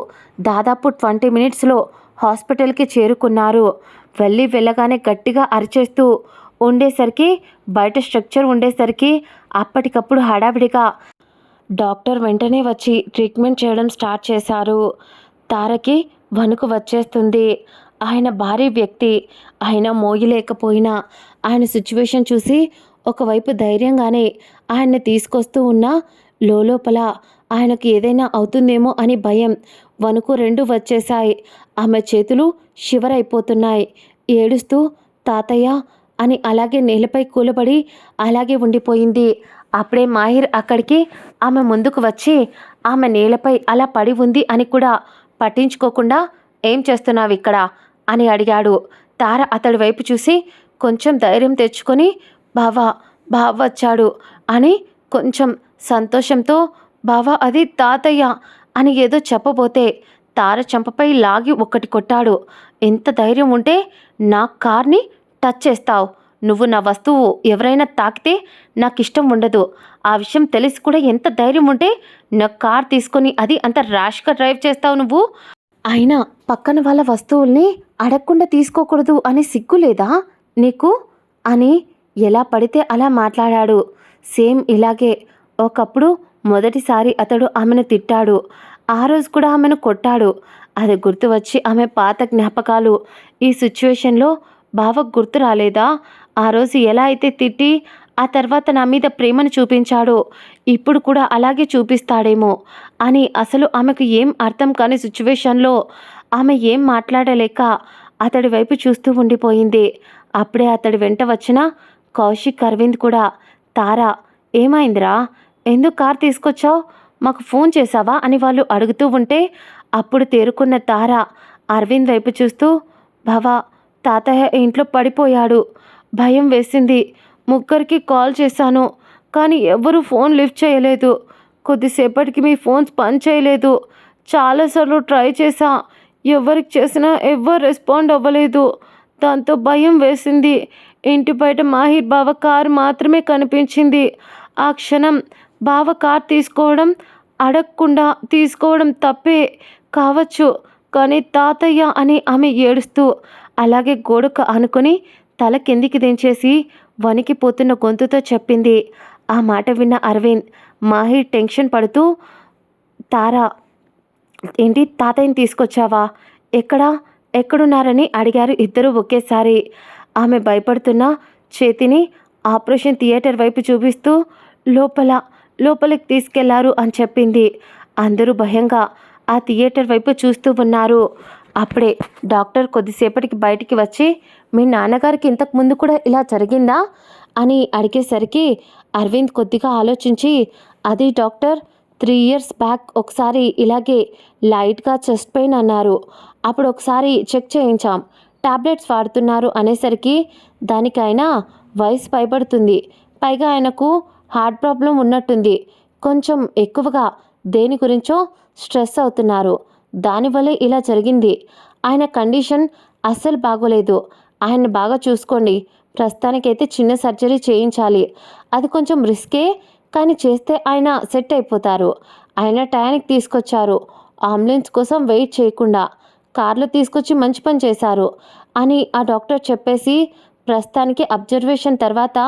దాదాపు 20 మినిట్స్లో హాస్పిటల్కి చేరుకున్నారు. వెళ్ళగానే గట్టిగా అరిచేస్తూ ఉండేసరికి, బయట స్ట్రక్చర్ ఉండేసరికి అప్పటికప్పుడు హడావిడిగా డాక్టర్ వెంటనే వచ్చి ట్రీట్మెంట్ చేయడం స్టార్ట్ చేశారు. తారకి వణుకు వచ్చేస్తుంది. ఆయన భారీ వ్యక్తి. ఆయన మోయలేకపోయినా ఆయన సిచ్యువేషన్ చూసి ఒకవైపు ధైర్యంగానే ఆయన్ని తీసుకొస్తూ ఉన్నా లోపల ఆయనకు ఏదైనా అవుతుందేమో అని భయం, వణుకు రెండు వచ్చేశాయి. ఆమె చేతులు షివరైపోతున్నాయి. ఏడుస్తూ తాతయ్య అని అలాగే నేలపై కూలబడి అలాగే ఉండిపోయింది. అప్పుడే మాహిర్ అక్కడికి ఆమె ముందుకు వచ్చి ఆమె నేలపై అలా పడి ఉంది అని కూడా పట్టించుకోకుండా ఏం చేస్తున్నావు ఇక్కడ అని అడిగాడు. తార అతడి వైపు చూసి కొంచెం ధైర్యం తెచ్చుకొని బావా వచ్చాడు అని కొంచెం సంతోషంతో బావా అది తాతయ్య అని ఏదో చెప్పబోతే తార చెంపపై లాగి ఒక్కటి కొట్టాడు. ఎంత ధైర్యం ఉంటే నా కార్ని టచ్ చేస్తావు? నువ్వు నా వస్తువు ఎవరైనా తాకితే నాకు ఇష్టం ఉండదు. ఆ విషయం తెలిసి కూడా ఎంత ధైర్యం ఉంటే నా కార్ తీసుకొని అది అంత ర్యాష్గా డ్రైవ్ చేస్తావు నువ్వు? అయినా పక్కన వాళ్ళ వస్తువుల్ని అడగకుండా తీసుకోకూడదు అని సిగ్గు లేదా నీకు అని ఎలా పడితే అలా మాట్లాడాడు. సేమ్ ఇలాగే ఒకప్పుడు మొదటిసారి అతడు ఆమెను తిట్టాడు. ఆ రోజు కూడా ఆమెను కొట్టాడు. అది గుర్తు వచ్చి ఆమె పాత జ్ఞాపకాలు ఈ సిచ్యువేషన్లో బావకు గుర్తు రాలేదా? ఆ రోజు ఎలా అయితే తిట్టి ఆ తర్వాత నా మీద ప్రేమను చూపించాడో ఇప్పుడు కూడా అలాగే చూపిస్తాడేమో అని అసలు ఆమెకు ఏం అర్థం కాని సిచ్యువేషన్లో ఆమె ఏం మాట్లాడలేక అతడి వైపు చూస్తూ ఉండిపోయింది. అప్పుడే అతడి వెంట వచ్చిన కౌశిక్, అరవింద్ కూడా తారా ఏమైందిరా, ఎందుకు కార్ తీసుకొచ్చావు, మాకు ఫోన్ చేశావా అని వాళ్ళు అడుగుతూ ఉంటే అప్పుడు తేరుకున్న తార అరవింద్ వైపు చూస్తూ బావా తాతయ్య ఇంట్లో పడిపోయాడు, భయం వేసింది, ముగ్గురికి కాల్ చేశాను కానీ ఎవరూ ఫోన్ లిఫ్ట్ చేయలేదు, కొద్దిసేపటికి మీ ఫోన్స్ పని చేయలేదు, చాలాసార్లు ట్రై చేశా, ఎవరికి చేసినా ఎవ్వరు రెస్పాండ్ అవ్వలేదు, దాంతో భయం వేసింది, ఇంటి బయట మాహిర్ బావ కారు మాత్రమే కనిపించింది, ఆ క్షణం బావ కార్ తీసుకోవడం అడగకుండా తీసుకోవడం తప్పే కావచ్చు కానీ తాతయ్య అని ఆమె ఏడుస్తూ అలాగే గోడకు ఆనుకొని తల కిందికి దించేసి వణికిపోతున్న గొంతుతో చెప్పింది. ఆ మాట విన్న అరవింద్, మాహిర్ టెన్షన్ పడుతూ తారా ఏంటి తాతయ్యని తీసుకొచ్చావా, ఎక్కడున్నారని అడిగారు ఇద్దరు ఒకేసారి. ఆమె భయపడుతున్న చేతిని ఆపరేషన్ థియేటర్ వైపు చూపిస్తూ లోపలికి తీసుకెళ్లారు అని చెప్పింది. అందరూ భయంగా ఆ థియేటర్ వైపు చూస్తూ ఉన్నారు. అప్పుడే డాక్టర్ కొద్దిసేపటికి బయటికి వచ్చి మీ నాన్నగారికి ఇంతకు ముందు కూడా ఇలా జరిగిందా అని అడిగేసరికి అరవింద్ కొద్దిగా ఆలోచించి అది డాక్టర్ 3 years బ్యాక్ ఒకసారి ఇలాగే లైట్గా చెస్ట్ పెయిన్ అన్నారు, అప్పుడు ఒకసారి చెక్ చేయించాం, టాబ్లెట్స్ వాడుతున్నారు అనేసరికి దానికైనా వయసు పైబడుతుంది, పైగా ఆయనకు హార్ట్ ప్రాబ్లం ఉన్నట్టుంది, కొంచెం ఎక్కువగా దేని గురించో స్ట్రెస్ అవుతున్నారు, దానివల్లే ఇలా జరిగింది, ఆయన కండిషన్ అస్సలు బాగోలేదు, ఆయన్ని బాగా చూసుకోండి, ప్రస్తుతానికైతే చిన్న సర్జరీ చేయించాలి, అది కొంచెం రిస్కే కానీ చేస్తే ఆయన సెట్ అయిపోతారు, ఆయన టయానికి తీసుకొచ్చారు, అంబులెన్స్ కోసం వెయిట్ చేయకుండా కార్లో తీసుకొచ్చి మంచి పని చేశారు అని ఆ డాక్టర్ చెప్పేసి ప్రస్తుతానికి అబ్జర్వేషన్ తర్వాత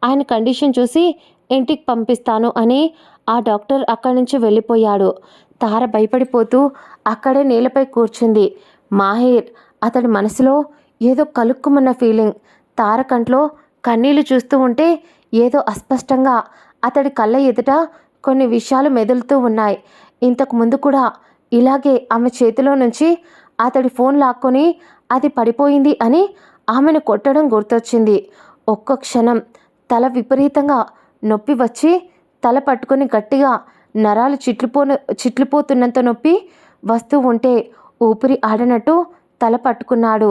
ఆయన కండిషన్ చూసి ఇంటికి పంపిస్తాను అని ఆ డాక్టర్ అక్కడి నుంచి వెళ్ళిపోయాడు. తార భయపడిపోతూ అక్కడే నేలపై కూర్చుంది. మాహిర్ అతడి మనసులో ఏదో కలుక్కుమన్న ఫీలింగ్, తార కంట్లో కన్నీళ్లు చూస్తూ ఉంటే ఏదో అస్పష్టంగా అతడి కళ్ళ ఎదుట కొన్ని విషయాలు మెదులుతూ ఉన్నాయి. ఇంతకు ముందు కూడా ఇలాగే ఆమె చేతిలో నుంచి అతడి ఫోన్ లాక్కొని అది పడిపోయింది అని ఆమెను కొట్టడం గుర్తొచ్చింది. ఒక్క క్షణం తల విపరీతంగా నొప్పి వచ్చి తల పట్టుకొని గట్టిగా నరాలు చిట్లిపోతున్నంత నొప్పి వస్తూ ఉంటే ఊపిరి ఆడనట్టు తల పట్టుకున్నాడు.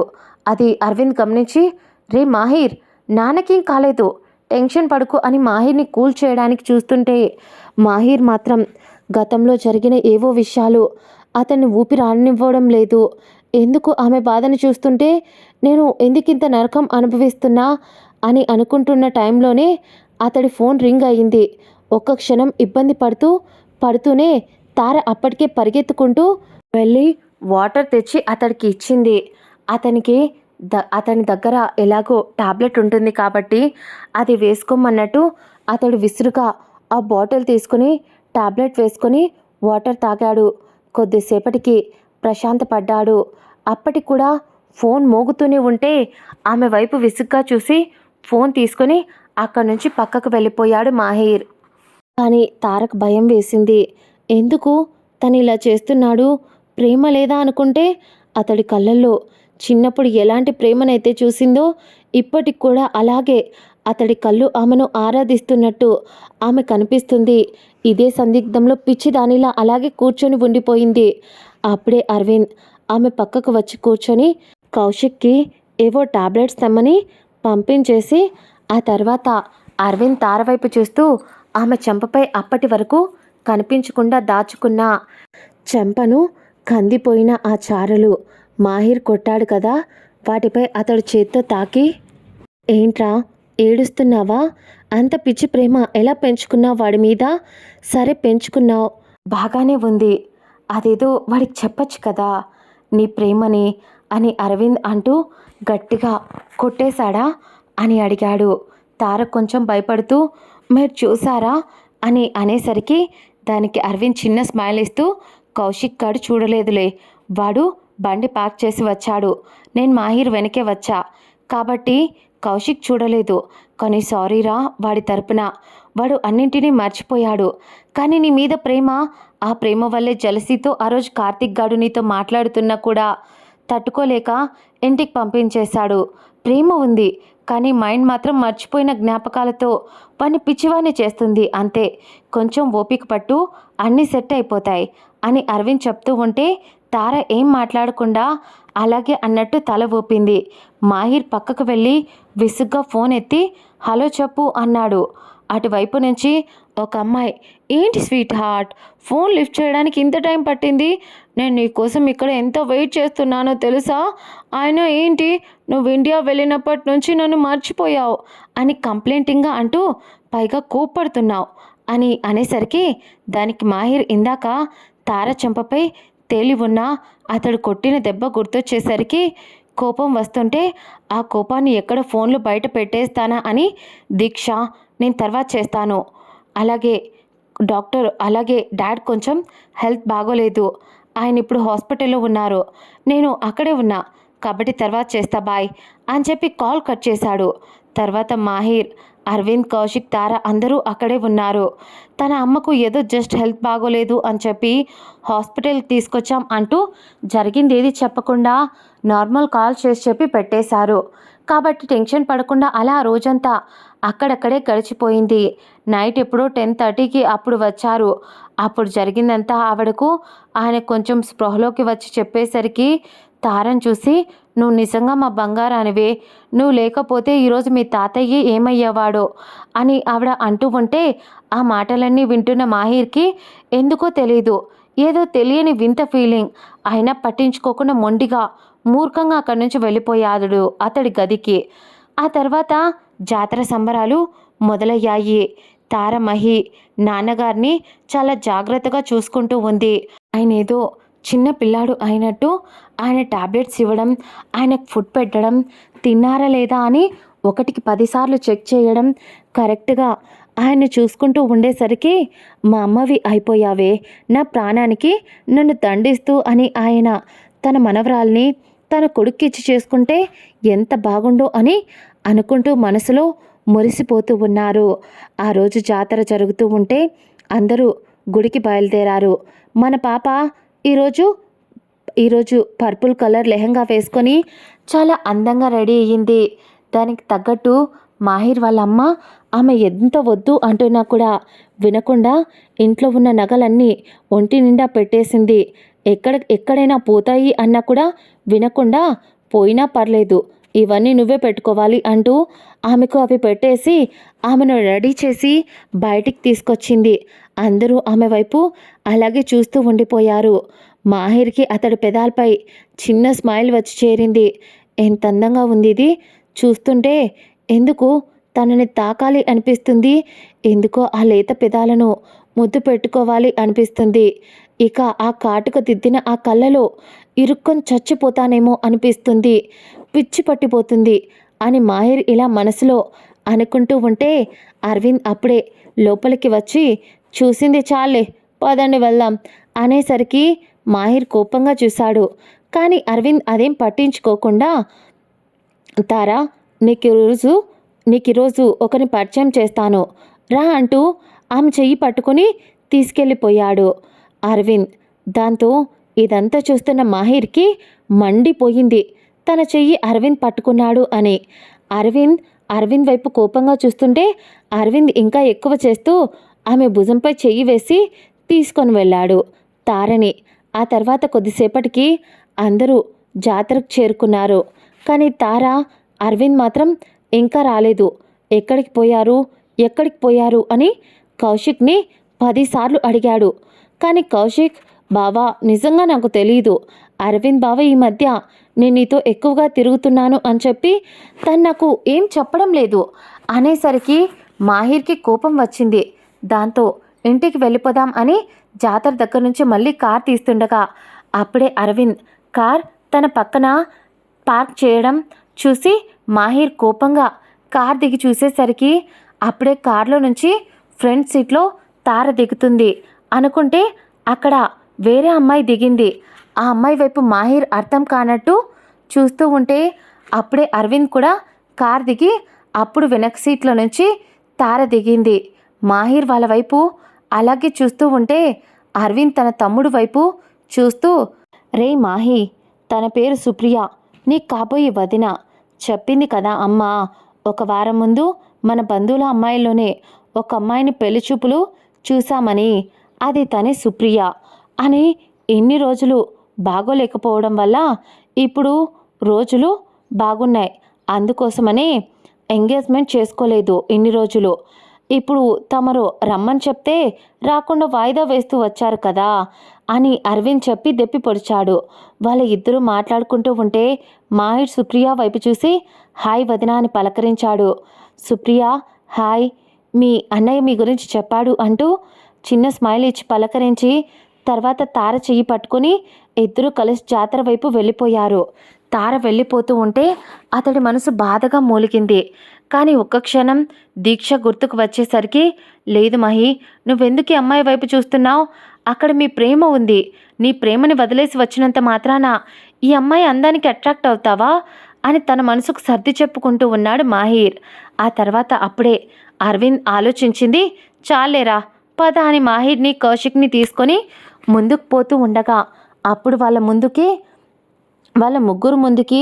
అది అరవింద్ గమనించి రే మాహిర్, నాన్నకేం కాలేదు, టెన్షన్ పడుకు అని మాహిర్ని కూల్ చేయడానికి చూస్తుంటే మాహిర్ మాత్రం గతంలో జరిగిన ఏవో విషయాలు అతన్ని ఊపిరి ఆడనివ్వడం లేదు. ఎందుకు ఆమె బాధను చూస్తుంటే నేను ఎందుకింత నరకం అనుభవిస్తున్నా అని అనుకుంటున్న టైంలోనే అతడి ఫోన్ రింగ్ అయింది. ఒక్క క్షణం ఇబ్బంది పడుతూనే తార అప్పటికే పరిగెత్తుకుంటూ వెళ్ళి వాటర్ తెచ్చి అతడికి ఇచ్చింది. అతనికి అతని దగ్గర ఎలాగో టాబ్లెట్ ఉంటుంది కాబట్టి అది వేసుకోమన్నట్టు అతడు విసురుగా ఆ బాటిల్ తీసుకుని టాబ్లెట్ వేసుకొని వాటర్ తాగాడు. కొద్దిసేపటికి ప్రశాంతపడ్డాడు. అప్పటికి కూడా ఫోన్ మోగుతూనే ఉంటే ఆమె వైపు విసుగ్గా చూసి ఫోన్ తీసుకొని అక్కడి నుంచి పక్కకు వెళ్ళిపోయాడు మాహిర్. కానీ తారక్ భయం వేసింది. ఎందుకు తను ఇలా చేస్తున్నాడు? ప్రేమ లేదా అనుకుంటే అతడి కళ్ళల్లో చిన్నప్పుడు ఎలాంటి ప్రేమనైతే చూసిందో ఇప్పటికి కూడా అలాగే అతడి కళ్ళు ఆమెను ఆరాధిస్తున్నట్టు ఆమె కనిపిస్తుంది. ఇదే సందిగ్ధంలో పిచ్చిదానిలా అలాగే కూర్చొని ఉండిపోయింది. అప్పుడే అరవింద్ ఆమె పక్కకు వచ్చి కూర్చొని కౌశిక్కి ఏవో టాబ్లెట్స్ తెమ్మని పంపించేసి ఆ తర్వాత అరవింద్ తార వైపు చూస్తూ ఆమె చెంపపై అప్పటి వరకు కనిపించకుండా దాచుకున్న చెంపను కందిపోయిన ఆ చారలు మాహిర్ కొట్టాడు కదా, వాటిపై అతడు చేత్తో తాకి, ఏంట్రా ఏడుస్తున్నావా? అంత పిచ్చి ప్రేమ ఎలా పెంచుకున్నావు వాడి మీద? సరే పెంచుకున్నావు, బాగానే ఉంది. అదేదో వాడికి చెప్పచ్చు కదా నీ ప్రేమని అని అరవింద్ అంటూ గట్టిగా కొట్టేశాడా అని అడిగాడు. తార కొంచెం భయపడుతూ మీరు చూసారా అని అనేసరికి దానికి అరవింద్ చిన్న స్మైల్ ఇస్తూ కౌశిక్ గాడు చూడలేదులే, వాడు బండి పార్క్ చేసి వచ్చాడు, నేను మాహిర్ వెనకే వచ్చా కాబట్టి కౌశిక్ చూడలేదు. కానీ సారీరా వాడి తరపున, వాడు అన్నింటినీ మర్చిపోయాడు. కానీ నీ మీద ప్రేమ, ఆ ప్రేమ వల్లే జలసీతో ఆ రోజు కార్తిక్ గాడు నీతో మాట్లాడుతున్నా కూడా తట్టుకోలేక ఇంటికి పంపించేశాడు. ప్రేమ ఉంది కానీ మైండ్ మాత్రం మర్చిపోయిన జ్ఞాపకాలతో వాడిని పిచ్చివాణ్ణి చేస్తుంది అంతే. కొంచెం ఓపిక పట్టు, అన్నీ సెట్ అయిపోతాయి అని అరవింద్ చెప్తూ ఉంటే తార ఏం మాట్లాడకుండా అలాగే అన్నట్టు తల ఊపింది. మాహిర్ పక్కకు వెళ్ళి విసుగ్గా ఫోన్ ఎత్తి హలో చెప్పు అన్నాడు. అటువైపు నుంచి ఒక అమ్మాయి, ఏంటి స్వీట్ హార్ట్ ఫోన్ లిఫ్ట్ చేయడానికి ఇంత టైం పట్టింది? నేను నీకోసం ఇక్కడ ఎంతో వెయిట్ చేస్తున్నానో తెలుసా? అయినా ఏంటి నువ్వు ఇండియా వెళ్ళినప్పటి నుంచి నన్ను మర్చిపోయావు అని కంప్లైంటింగ్గా అంటూ పైగా కోప్పడుతున్నావు అని అనేసరికి దానికి మాహిర్ ఇందాక తార చెంపపై తేలి ఉన్న అతడు కొట్టిన దెబ్బ గుర్తొచ్చేసరికి కోపం వస్తుంటే ఆ కోపాన్ని ఎక్కడ ఫోన్లు బయట పెట్టేస్తానా అని, దీక్ష నేను తర్వాత చేస్తాను, అలాగే డాక్టర్, అలాగే డాడ్ కొంచెం హెల్త్ బాగోలేదు, ఆయన ఇప్పుడు హాస్పిటల్లో ఉన్నారు, నేను అక్కడే ఉన్నా కాబట్టి తర్వాత చేస్తా బాయ్ అని చెప్పి కాల్ కట్ చేశాడు. తర్వాత మాహిర్, అరవింద్, కౌశిక్, తార అందరూ అక్కడే ఉన్నారు. తన అమ్మకు ఏదో జస్ట్ హెల్త్ బాగోలేదు అని చెప్పి హాస్పిటల్కి తీసుకొచ్చాం అంటూ జరిగింది ఏది చెప్పకుండా నార్మల్ కాల్ చేసి చెప్పి పెట్టేశారు. కాబట్టి టెన్షన్ పడకుండా అలా రోజంతా అక్కడక్కడే గడిచిపోయింది. నైట్ ఎప్పుడో 10:30కి అప్పుడు వచ్చారు. అప్పుడు జరిగిందంతా ఆవిడకు ఆయన కొంచెం స్పృహలోకి వచ్చి చెప్పేసరికి తారను చూసి, నువ్వు నిజంగా మా బంగారానివే, నువ్వు లేకపోతే ఈరోజు మీ తాతయ్య ఏమయ్యేవాడో అని ఆవిడ అంటూ ఉంటే ఆ మాటలన్నీ వింటున్న మాహిర్కి ఎందుకో తెలీదు, ఏదో తెలియని వింత ఫీలింగ్. అయినా పట్టించుకోకుండా మొండిగా మూర్ఖంగా అక్కడి నుంచి వెళ్ళిపోయాడు అతడి గదికి. ఆ తర్వాత జాతర సంబరాలు మొదలయ్యాయి. తార మహి నాన్నగారిని చాలా జాగ్రత్తగా చూసుకుంటూ ఉంది. ఆయన ఏదో చిన్న పిల్లాడు అయినట్టు ఆయన టాబ్లెట్స్ ఇవ్వడం, ఆయనకు ఫుడ్ పెట్టడం, తిన్నారా లేదా అని 1కి 10 సార్లు చెక్ చేయడం, కరెక్ట్గా ఆయన్ని చూసుకుంటూ ఉండేసరికి మా అమ్మవి అయిపోయావే, నా ప్రాణానికి నన్ను దండిస్తూ అని ఆయన తన మనవరాల్ని తన కొడుక్కిచ్చి చేసుకుంటే ఎంత బాగుండో అని అనుకుంటూ మనసులో మురిసిపోతూ ఉన్నారు. ఆ రోజు జాతర జరుగుతూ ఉంటే అందరూ గుడికి బయలుదేరారు. మన పాప ఈరోజు పర్పుల్ కలర్ లెహంగా వేసుకొని చాలా అందంగా రెడీ అయ్యింది. దానికి తగ్గట్టు మాహిర్ వాళ్ళ అమ్మ ఆమె ఎంత వద్దు అంటున్నా కూడా వినకుండా ఇంట్లో ఉన్న నగలన్నీ ఒంటి నిండా పెట్టేసింది. ఎక్కడైనా పోతాయి అన్నా కూడా వినకుండా, పోయినా పర్లేదు ఇవన్నీ నువ్వే పెట్టుకోవాలి అంటూ ఆమెకు అవి పెట్టేసి ఆమెను రెడీ చేసి బయటికి తీసుకొచ్చింది. అందరూ ఆమె వైపు అలాగే చూస్తూ ఉండిపోయారు. మాహిర్కి అతడి పెదాలపై చిన్న స్మైల్ వచ్చి చేరింది. ఎంత అందంగా ఉంది ఇది, చూస్తుంటే ఎందుకు తనని తాకాలి అనిపిస్తుంది, ఎందుకో ఆ లేత పెదాలను ముద్దు పెట్టుకోవాలి అనిపిస్తుంది. ఇక ఆ కాటుక దిద్దిన ఆ కళ్ళలో ఇరుక్కొని చచ్చిపోతానేమో అనిపిస్తుంది. పిచ్చి పట్టిపోతుంది అని మాహిర్ ఇలా మనసులో అనుకుంటూ ఉంటే అరవింద్ అప్పుడే లోపలికి వచ్చి చూసింది చాలే, పదండి వెళ్దాం అనేసరికి మాహిర్ కోపంగా చూశాడు. కానీ అరవింద్ అదేం పట్టించుకోకుండా తారా, నీకు ఈరోజు ఒకరిని పరిచయం చేస్తాను రా అంటూ ఆమె చెయ్యి పట్టుకుని తీసుకెళ్ళిపోయాడు అరవింద్. దాంతో ఇదంతా చూస్తున్న మాహిర్కి మండిపోయింది తన చెయ్యి అరవింద్ పట్టుకున్నాడు అని. అరవింద్ వైపు కోపంగా చూస్తుంటే అరవింద్ ఇంకా ఎక్కువ చేస్తూ ఆమె భుజంపై చెయ్యి వేసి తీసుకొని వెళ్ళాడు తారని. ఆ తర్వాత కొద్దిసేపటికి అందరూ జాతరకు చేరుకున్నారు. కానీ తార, అరవింద్ మాత్రం ఇంకా రాలేదు. ఎక్కడికి పోయారు అని కౌశిక్ని 10 సార్లు అడిగాడు. కానీ కౌశిక్, బావా నిజంగా నాకు తెలీదు. అరవింద్ బావ ఈ మధ్య నేను నీతో ఎక్కువగా తిరుగుతున్నాను అని చెప్పి తను నాకు ఏం చెప్పడం లేదు అనేసరికి మాహిర్కి కోపం వచ్చింది. దాంతో ఇంటికి వెళ్ళిపోదాం అని జాతర దగ్గర నుంచి మళ్ళీ కార్ తీస్తుండగా అప్పుడే అరవింద్ కార్ తన పక్కన పార్క్ చేయడం చూసి మాహిర్ కోపంగా కార్ దిగి చూసేసరికి అప్పుడే కార్లో నుంచి ఫ్రంట్ సీట్లో తార దిగుతుంది అనుకుంటే అక్కడ వేరే అమ్మాయి దిగింది. ఆ అమ్మాయి వైపు మాహిర్ అర్థం కానట్టు చూస్తూ ఉంటే అప్పుడే అరవింద్ కూడా కార్ దిగి అప్పుడు వెనక సీట్లో నుంచి తార దిగింది. మాహిర్ వాళ్ళ వైపు అలాగే చూస్తూ ఉంటే అరవింద్ తన తమ్ముడు వైపు చూస్తూ, రే మాహి, తన పేరు సుప్రియ, నీకు కాబోయే వదిన. చెప్పింది కదా అమ్మ, ఒక వారం ముందు మన బంధువుల అమ్మాయిలోనే ఒక అమ్మాయిని పెళ్లి చూపులు చూశామని. అది తనే సుప్రియ అని. ఇన్ని రోజులు బాగోలేకపోవడం వల్ల ఇప్పుడు రోజులు బాగున్నాయి, అందుకోసమని ఎంగేజ్మెంట్ చేసుకోలేదు ఇన్ని రోజులు. ఇప్పుడు తమరు రమ్మని చెప్తే రాకుండా వాయిదా వేస్తూ వచ్చారు కదా అని అరవింద్ చెప్పి దెప్పి పొడిచాడు. వాళ్ళ ఇద్దరూ మాట్లాడుకుంటూ ఉంటే మాహిర్ సుప్రియ వైపు చూసి హాయ్ వదిన అని పలకరించాడు. సుప్రియ, హాయ్, మీ అన్నయ్య మీ గురించి చెప్పాడు అంటూ చిన్న స్మైల్ ఇచ్చి పలకరించి తర్వాత తార చెయ్యి పట్టుకుని ఇద్దరూ కలిసి జాతర వైపు వెళ్ళిపోయారు. తార వెళ్ళిపోతూ ఉంటే అతడి మనసు బాధగా మూలిగింది. కానీ ఒక్క క్షణం దీక్ష గుర్తుకు వచ్చేసరికి, లేదు మహి, నువ్వెందుకు ఈ అమ్మాయి వైపు చూస్తున్నావు? అక్కడ మీ ప్రేమ ఉంది. నీ ప్రేమని వదిలేసి వచ్చినంత మాత్రాన ఈ అమ్మాయి అందానికి అట్రాక్ట్ అవుతావా అని తన మనసుకు సర్ది చెప్పుకుంటూ ఉన్నాడు మాహిర్. ఆ తర్వాత అప్పుడే అరవింద్ ఆలోచించింది, చాలేరా పద అని మాహిర్ని కౌశిక్ని తీసుకొని ముందుకు పోతూ ఉండగా అప్పుడు వాళ్ళ ముగ్గురు ముందుకి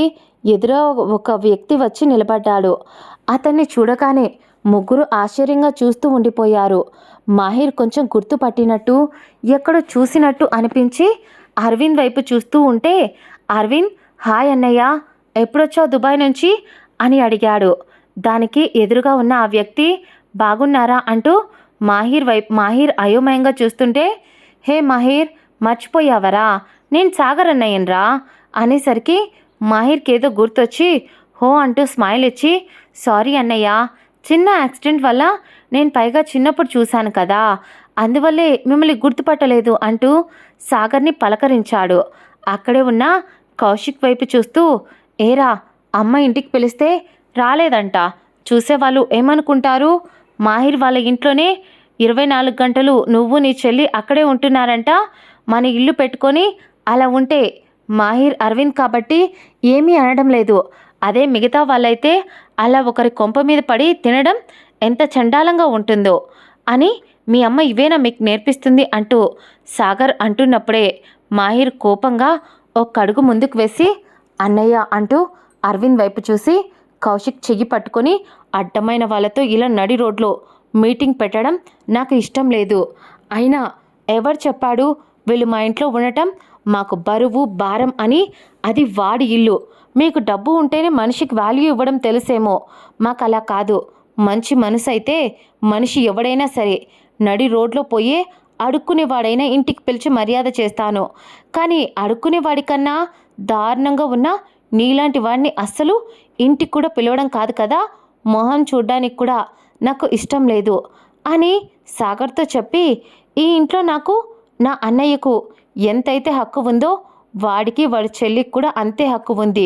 ఎదురో ఒక వ్యక్తి వచ్చి నిలబడ్డాడు. అతన్ని చూడగానే ముగ్గురు ఆశ్చర్యంగా చూస్తూ ఉండిపోయారు. మాహిర్ కొంచెం గుర్తుపట్టినట్టు, ఎక్కడో చూసినట్టు అనిపించి అరవింద్ వైపు చూస్తూ ఉంటే, అరవింద్, హాయ్ అన్నయ్య, ఎప్పుడొచ్చావు దుబాయ్ నుంచి అని అడిగాడు. దానికి ఎదురుగా ఉన్న ఆ వ్యక్తి, బాగున్నారా అంటూ మాహిర్ అయోమయంగా చూస్తుంటే, హే మాహిర్, మర్చిపోయావరా, నేను సాగర్ అన్నయ్యనరా అనేసరికి మాహిర్కి ఏదో గుర్తొచ్చి హో అంటూ స్మైల్ ఇచ్చి, సారీ అన్నయ్య, చిన్న యాక్సిడెంట్ వల్ల నేను పైగా చిన్నప్పుడు చూశాను కదా, అందువల్లే మిమ్మల్ని గుర్తుపట్టలేదు అంటూ సాగర్ని పలకరించాడు. అక్కడే ఉన్న కౌశిక్ వైపు చూస్తూ, ఏరా, అమ్మ ఇంటికి పిలిస్తే రాలేదంట, చూసేవాళ్ళు ఏమనుకుంటారు? మాహిర్ వాళ్ళ ఇంట్లోనే 24 గంటలు నువ్వు నీ చెల్లి అక్కడే ఉంటున్నారంట. మన ఇల్లు పెట్టుకొని అలా ఉంటే మాహిర్ అరవింద్ కాబట్టి ఏమీ అనడం లేదు. అదే మిగతా వాళ్ళైతే అలా ఒకరి కొంప మీద పడి తినడం ఎంత చండాలంగా ఉంటుందో అని మీ అమ్మ ఇవేనా మీకు నేర్పిస్తుంది అంటూ సాగర్ అంటున్నప్పుడే మాహిర్ కోపంగా ఒక అడుగు ముందుకు వేసి, అన్నయ్య అంటూ అరవింద్ వైపు చూసి కౌశిక్ చెయ్యి పట్టుకొని, అడ్డమైన వాళ్ళతో ఇలా నడి రోడ్లో మీటింగ్ పెట్టడం నాకు ఇష్టం లేదు. అయినా ఎవరు చెప్పాడు వీళ్ళు మా ఇంట్లో ఉండటం మాకు బరువు భారం అని? అది వాడి ఇల్లు. మీకు డబ్బు ఉంటేనే మనిషికి వాల్యూ ఇవ్వడం తెలుసేమో, మాకు అలా కాదు. మంచి మనసు అయితే మనిషి ఎవడైనా సరే నడి రోడ్లో పోయే అడుక్కునేవాడైనా ఇంటికి పిలిచి మర్యాద చేస్తాను. కానీ అడుక్కునేవాడికన్నా దారుణంగా ఉన్న నీలాంటి వాడిని అస్సలు ఇంటికి కూడా పిలవడం కాదు కదా, మొహం చూడ్డానికి కూడా నాకు ఇష్టం లేదు అని సాగర్తో చెప్పి, ఈ ఇంట్లో నాకు, నా అన్నయ్యకు ఎంతైతే హక్కు ఉందో వాడికి వాడి చెల్లికి కూడా అంతే హక్కు ఉంది.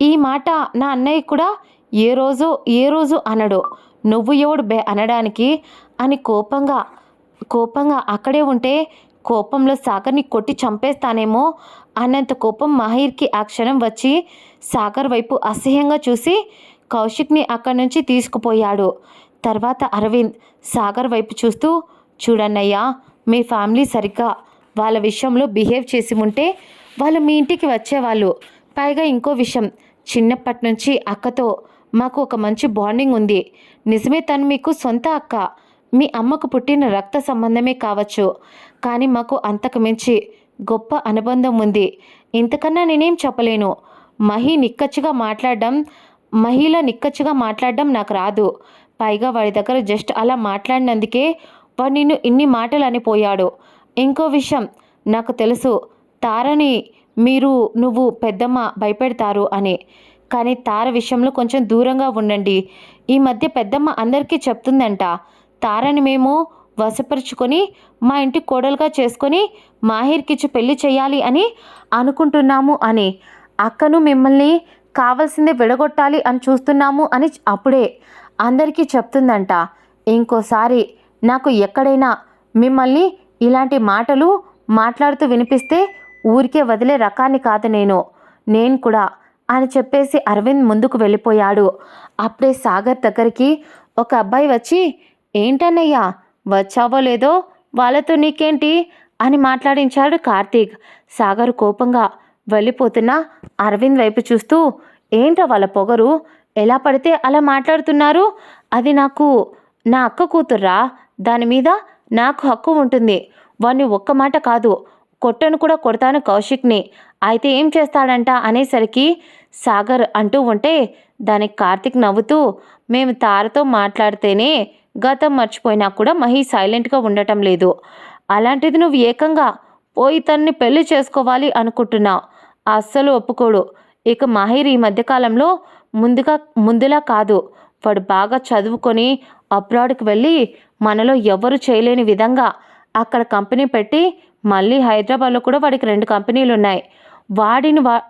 ఈ మాట నా అన్నయ్య కూడా ఏ రోజు అనడు. నువ్వు ఎవడు బే అనడానికి అని కోపంగా అక్కడే ఉంటే కోపంలో సాగర్ని కొట్టి చంపేస్తానేమో అన్నంత కోపం మాహిర్కి ఆ క్షణం వచ్చి సాగర్ వైపు అసహ్యంగా చూసి కౌశిక్ని అక్కడి నుంచి తీసుకుపోయాడు. తర్వాత అరవింద్ సాగర్ వైపు చూస్తూ, చూడన్నయ్యా, మీ ఫ్యామిలీ సరిగ్గా వాళ్ళ విషయంలో బిహేవ్ చేసి ఉంటే వాళ్ళు మీ ఇంటికి వచ్చేవాళ్ళు. పైగా ఇంకో విషయం, చిన్నప్పటి నుంచి అక్కతో మాకు ఒక మంచి బాండింగ్ ఉంది. నిజమే, తను మీకు సొంత అక్క, మీ అమ్మకు పుట్టిన రక్త సంబంధమే కావచ్చు. కానీ మాకు అంతకు మించి గొప్ప అనుబంధం ఉంది. ఇంతకన్నా నేనేం చెప్పలేను. మహిళ నిక్కచ్చిగా మాట్లాడడం నాకు రాదు. పైగా వాడి దగ్గర జస్ట్ అలా మాట్లాడినందుకే వాడు నిన్ను ఇన్ని మాటలు అనిపోయాడు. ఇంకో విషయం, నాకు తెలుసు తారని నువ్వు పెద్దమ్మ భయపెడతారు అని. కానీ తార విషయంలో కొంచెం దూరంగా ఉండండి. ఈ మధ్య పెద్దమ్మ అందరికీ చెప్తుందంట, తారని మేము వశపరుచుకొని మా ఇంటి కోడలుగా చేసుకొని మాహిర్కిచ్చి పెళ్లి చేయాలి అని అనుకుంటున్నాము అని. అక్కను మిమ్మల్ని కావాల్సిందే విడగొట్టాలి అని చూస్తున్నాము అని అప్పుడే అందరికీ చెప్తుందంట. ఇంకోసారి నాకు ఎక్కడైనా మిమ్మల్ని ఇలాంటి మాటలు మాట్లాడుతూ వినిపిస్తే ఊరికే వదిలే రకాన్ని కాదు నేను కూడా అని చెప్పేసి అరవింద్ ముందుకు వెళ్ళిపోయాడు. అప్పుడే సాగర్ దగ్గరికి ఒక అబ్బాయి వచ్చి, ఏంటన్నయ్యా వచ్చావో లేదో, వాళ్ళతో నీకేంటి అని మాట్లాడించాడు కార్తీక్. సాగర్ కోపంగా వెళ్ళిపోతున్న అరవింద్ వైపు చూస్తూ, ఏంట్రా వాళ్ళ పొగరు, ఎలా పడితే అలా మాట్లాడుతున్నారు? అది నా అక్క కూతుర్రా, దాని మీద నాకు హక్కు ఉంటుంది. వాణ్ణి ఒక్క మాట కాదు, కొట్టను కూడా కొడతాను కౌశిక్ని, అయితే ఏం చేస్తాడంట అనేసరికి సాగర్ అంటూ ఉంటే దానికి కార్తీక్ నవ్వుతూ, మేము తారతో మాట్లాడితేనే గతం మర్చిపోయినా కూడా మహి సైలెంట్గా ఉండటం లేదు. అలాంటిది నువ్వు ఏకంగా పోయి తనని పెళ్లి చేసుకోవాలి అనుకుంటున్నావు. అస్సలు ఒప్పుకోడు. ఇక మాహిర్ ఈ మధ్యకాలంలో ముందులా కాదు. వాడు బాగా చదువుకొని అబ్రాడ్కి వెళ్ళి మనలో ఎవరు చేయలేని విధంగా అక్కడ కంపెనీ పెట్టి మళ్ళీ హైదరాబాద్లో కూడా వాడికి 2 కంపెనీలు ఉన్నాయి.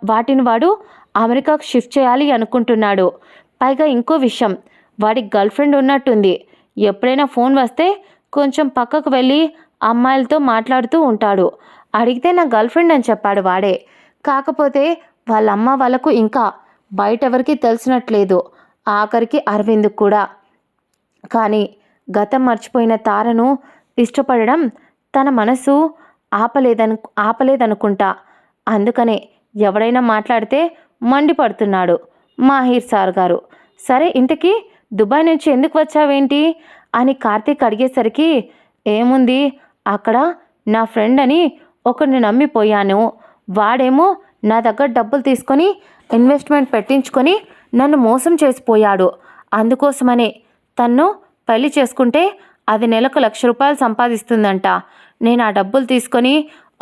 వాటిని వాడు అమెరికాకు షిఫ్ట్ చేయాలి అనుకుంటున్నాడు. పైగా ఇంకో విషయం, వాడికి గర్ల్ ఫ్రెండ్ ఉన్నట్టుంది. ఎప్పుడైనా ఫోన్ వస్తే కొంచెం పక్కకు వెళ్ళి అమ్మాయిలతో మాట్లాడుతూ ఉంటాడు. అడిగితే నా గర్ల్ ఫ్రెండ్ అని చెప్పాడు వాడే. కాకపోతే వాళ్ళ అమ్మ వాళ్ళకు ఇంకా బయటెవరికి తెలిసినట్లేదు, ఆఖరికి అరవింద్ కూడా. కానీ మర్చిపోయిన తారను ఇష్టపడడం తన మనసు ఆపలేదనుకుంటా. అందుకనే ఎవడైనా మాట్లాడితే మండిపడుతున్నాడు మాహిర్ సార్ గారు. సరే, ఇంతకీ దుబాయ్ నుంచి ఎందుకు వచ్చావేంటి అని కార్తీక్ అడిగేసరికి, ఏముంది, అక్కడ నా ఫ్రెండ్ అని ఒకరిని నమ్మిపోయాను. వాడేమో నా దగ్గర డబ్బులు తీసుకొని ఇన్వెస్ట్మెంట్ పెట్టించుకొని నన్ను మోసం చేసిపోయాడు. అందుకోసమనే తన్ను పెళ్లి చేసుకుంటే అది నెలకు ₹1,00,000 సంపాదిస్తుందంట. నేను ఆ డబ్బులు తీసుకొని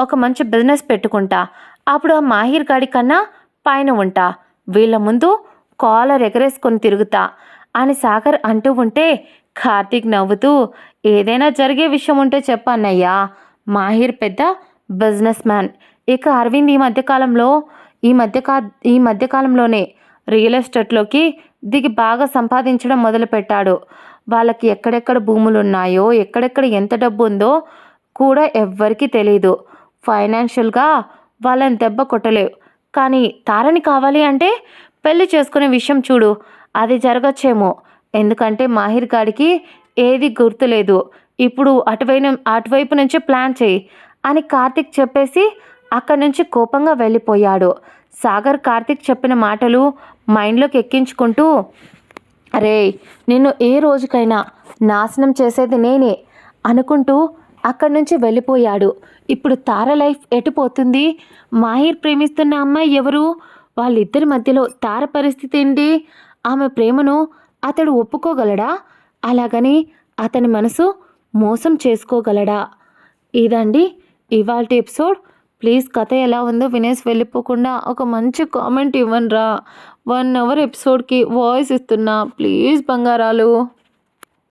ఒక మంచి బిజినెస్ పెట్టుకుంటా. అప్పుడు ఆ మాహిర్ గాడి కన్నా పైన ఉంటా. వీళ్ళ ముందు కాలర్ ఎగరేసుకొని తిరుగుతా అని సాగర్ అంటూ ఉంటే కార్తీక్ నవ్వుతూ, ఏదైనా జరిగే విషయం ఉంటే చెప్పన్నయ్యా. మాహిర్ పెద్ద బిజినెస్ మ్యాన్. ఇక అరవింద్ ఈ మధ్యకాలంలోనే రియల్ ఎస్టేట్లోకి దిగి బాగా సంపాదించడం మొదలుపెట్టాడు. వాళ్ళకి ఎక్కడెక్కడ భూములు ఉన్నాయో, ఎక్కడెక్కడ ఎంత డబ్బు ఉందో కూడా ఎవ్వరికీ తెలీదు. ఫైనాన్షియల్గా వాళ్ళని దెబ్బ కొట్టలేవు. కానీ తారని కావాలి అంటే పెళ్లి చేసుకునే విషయం చూడు, అది జరగచ్చేమో. ఎందుకంటే మాహిర్ గాడికి ఏది గుర్తులేదు. ఇప్పుడు అటువైపు నుంచి ప్లాన్ చేయి అని కార్తీక్ చెప్పేసి అక్కడి నుంచి కోపంగా వెళ్ళిపోయాడు. సాగర్ కార్తీక్ చెప్పిన మాటలు మైండ్లోకి ఎక్కించుకుంటూ, అరే, నిన్ను ఏ రోజుకైనా నాశనం చేసేది నేనే అనుకుంటూ అక్కడి నుంచి వెళ్ళిపోయాడు. ఇప్పుడు తార లైఫ్ ఎటుపోతుంది? మాహిర్ ప్రేమిస్తున్న అమ్మాయి ఎవరు? వాళ్ళిద్దరి మధ్యలో తార పరిస్థితి ఏంటి? ఆమె ప్రేమను అతడు ఒప్పుకోగలడా? అలాగని అతని మనసు మోసం చేసుకోగలడా? ఇదండి ఇవాల్టి ఎపిసోడ్. ప్లీజ్ కథ ఎలా ఉందో వినేసి వెళ్ళిపోకుండా ఒక మంచి కామెంట్ ఇవ్వండిరా. 1 అవర్ ఎపిసోడ్కి వాయిస్ ఇస్తున్నా, ప్లీజ్ బంగారాలు.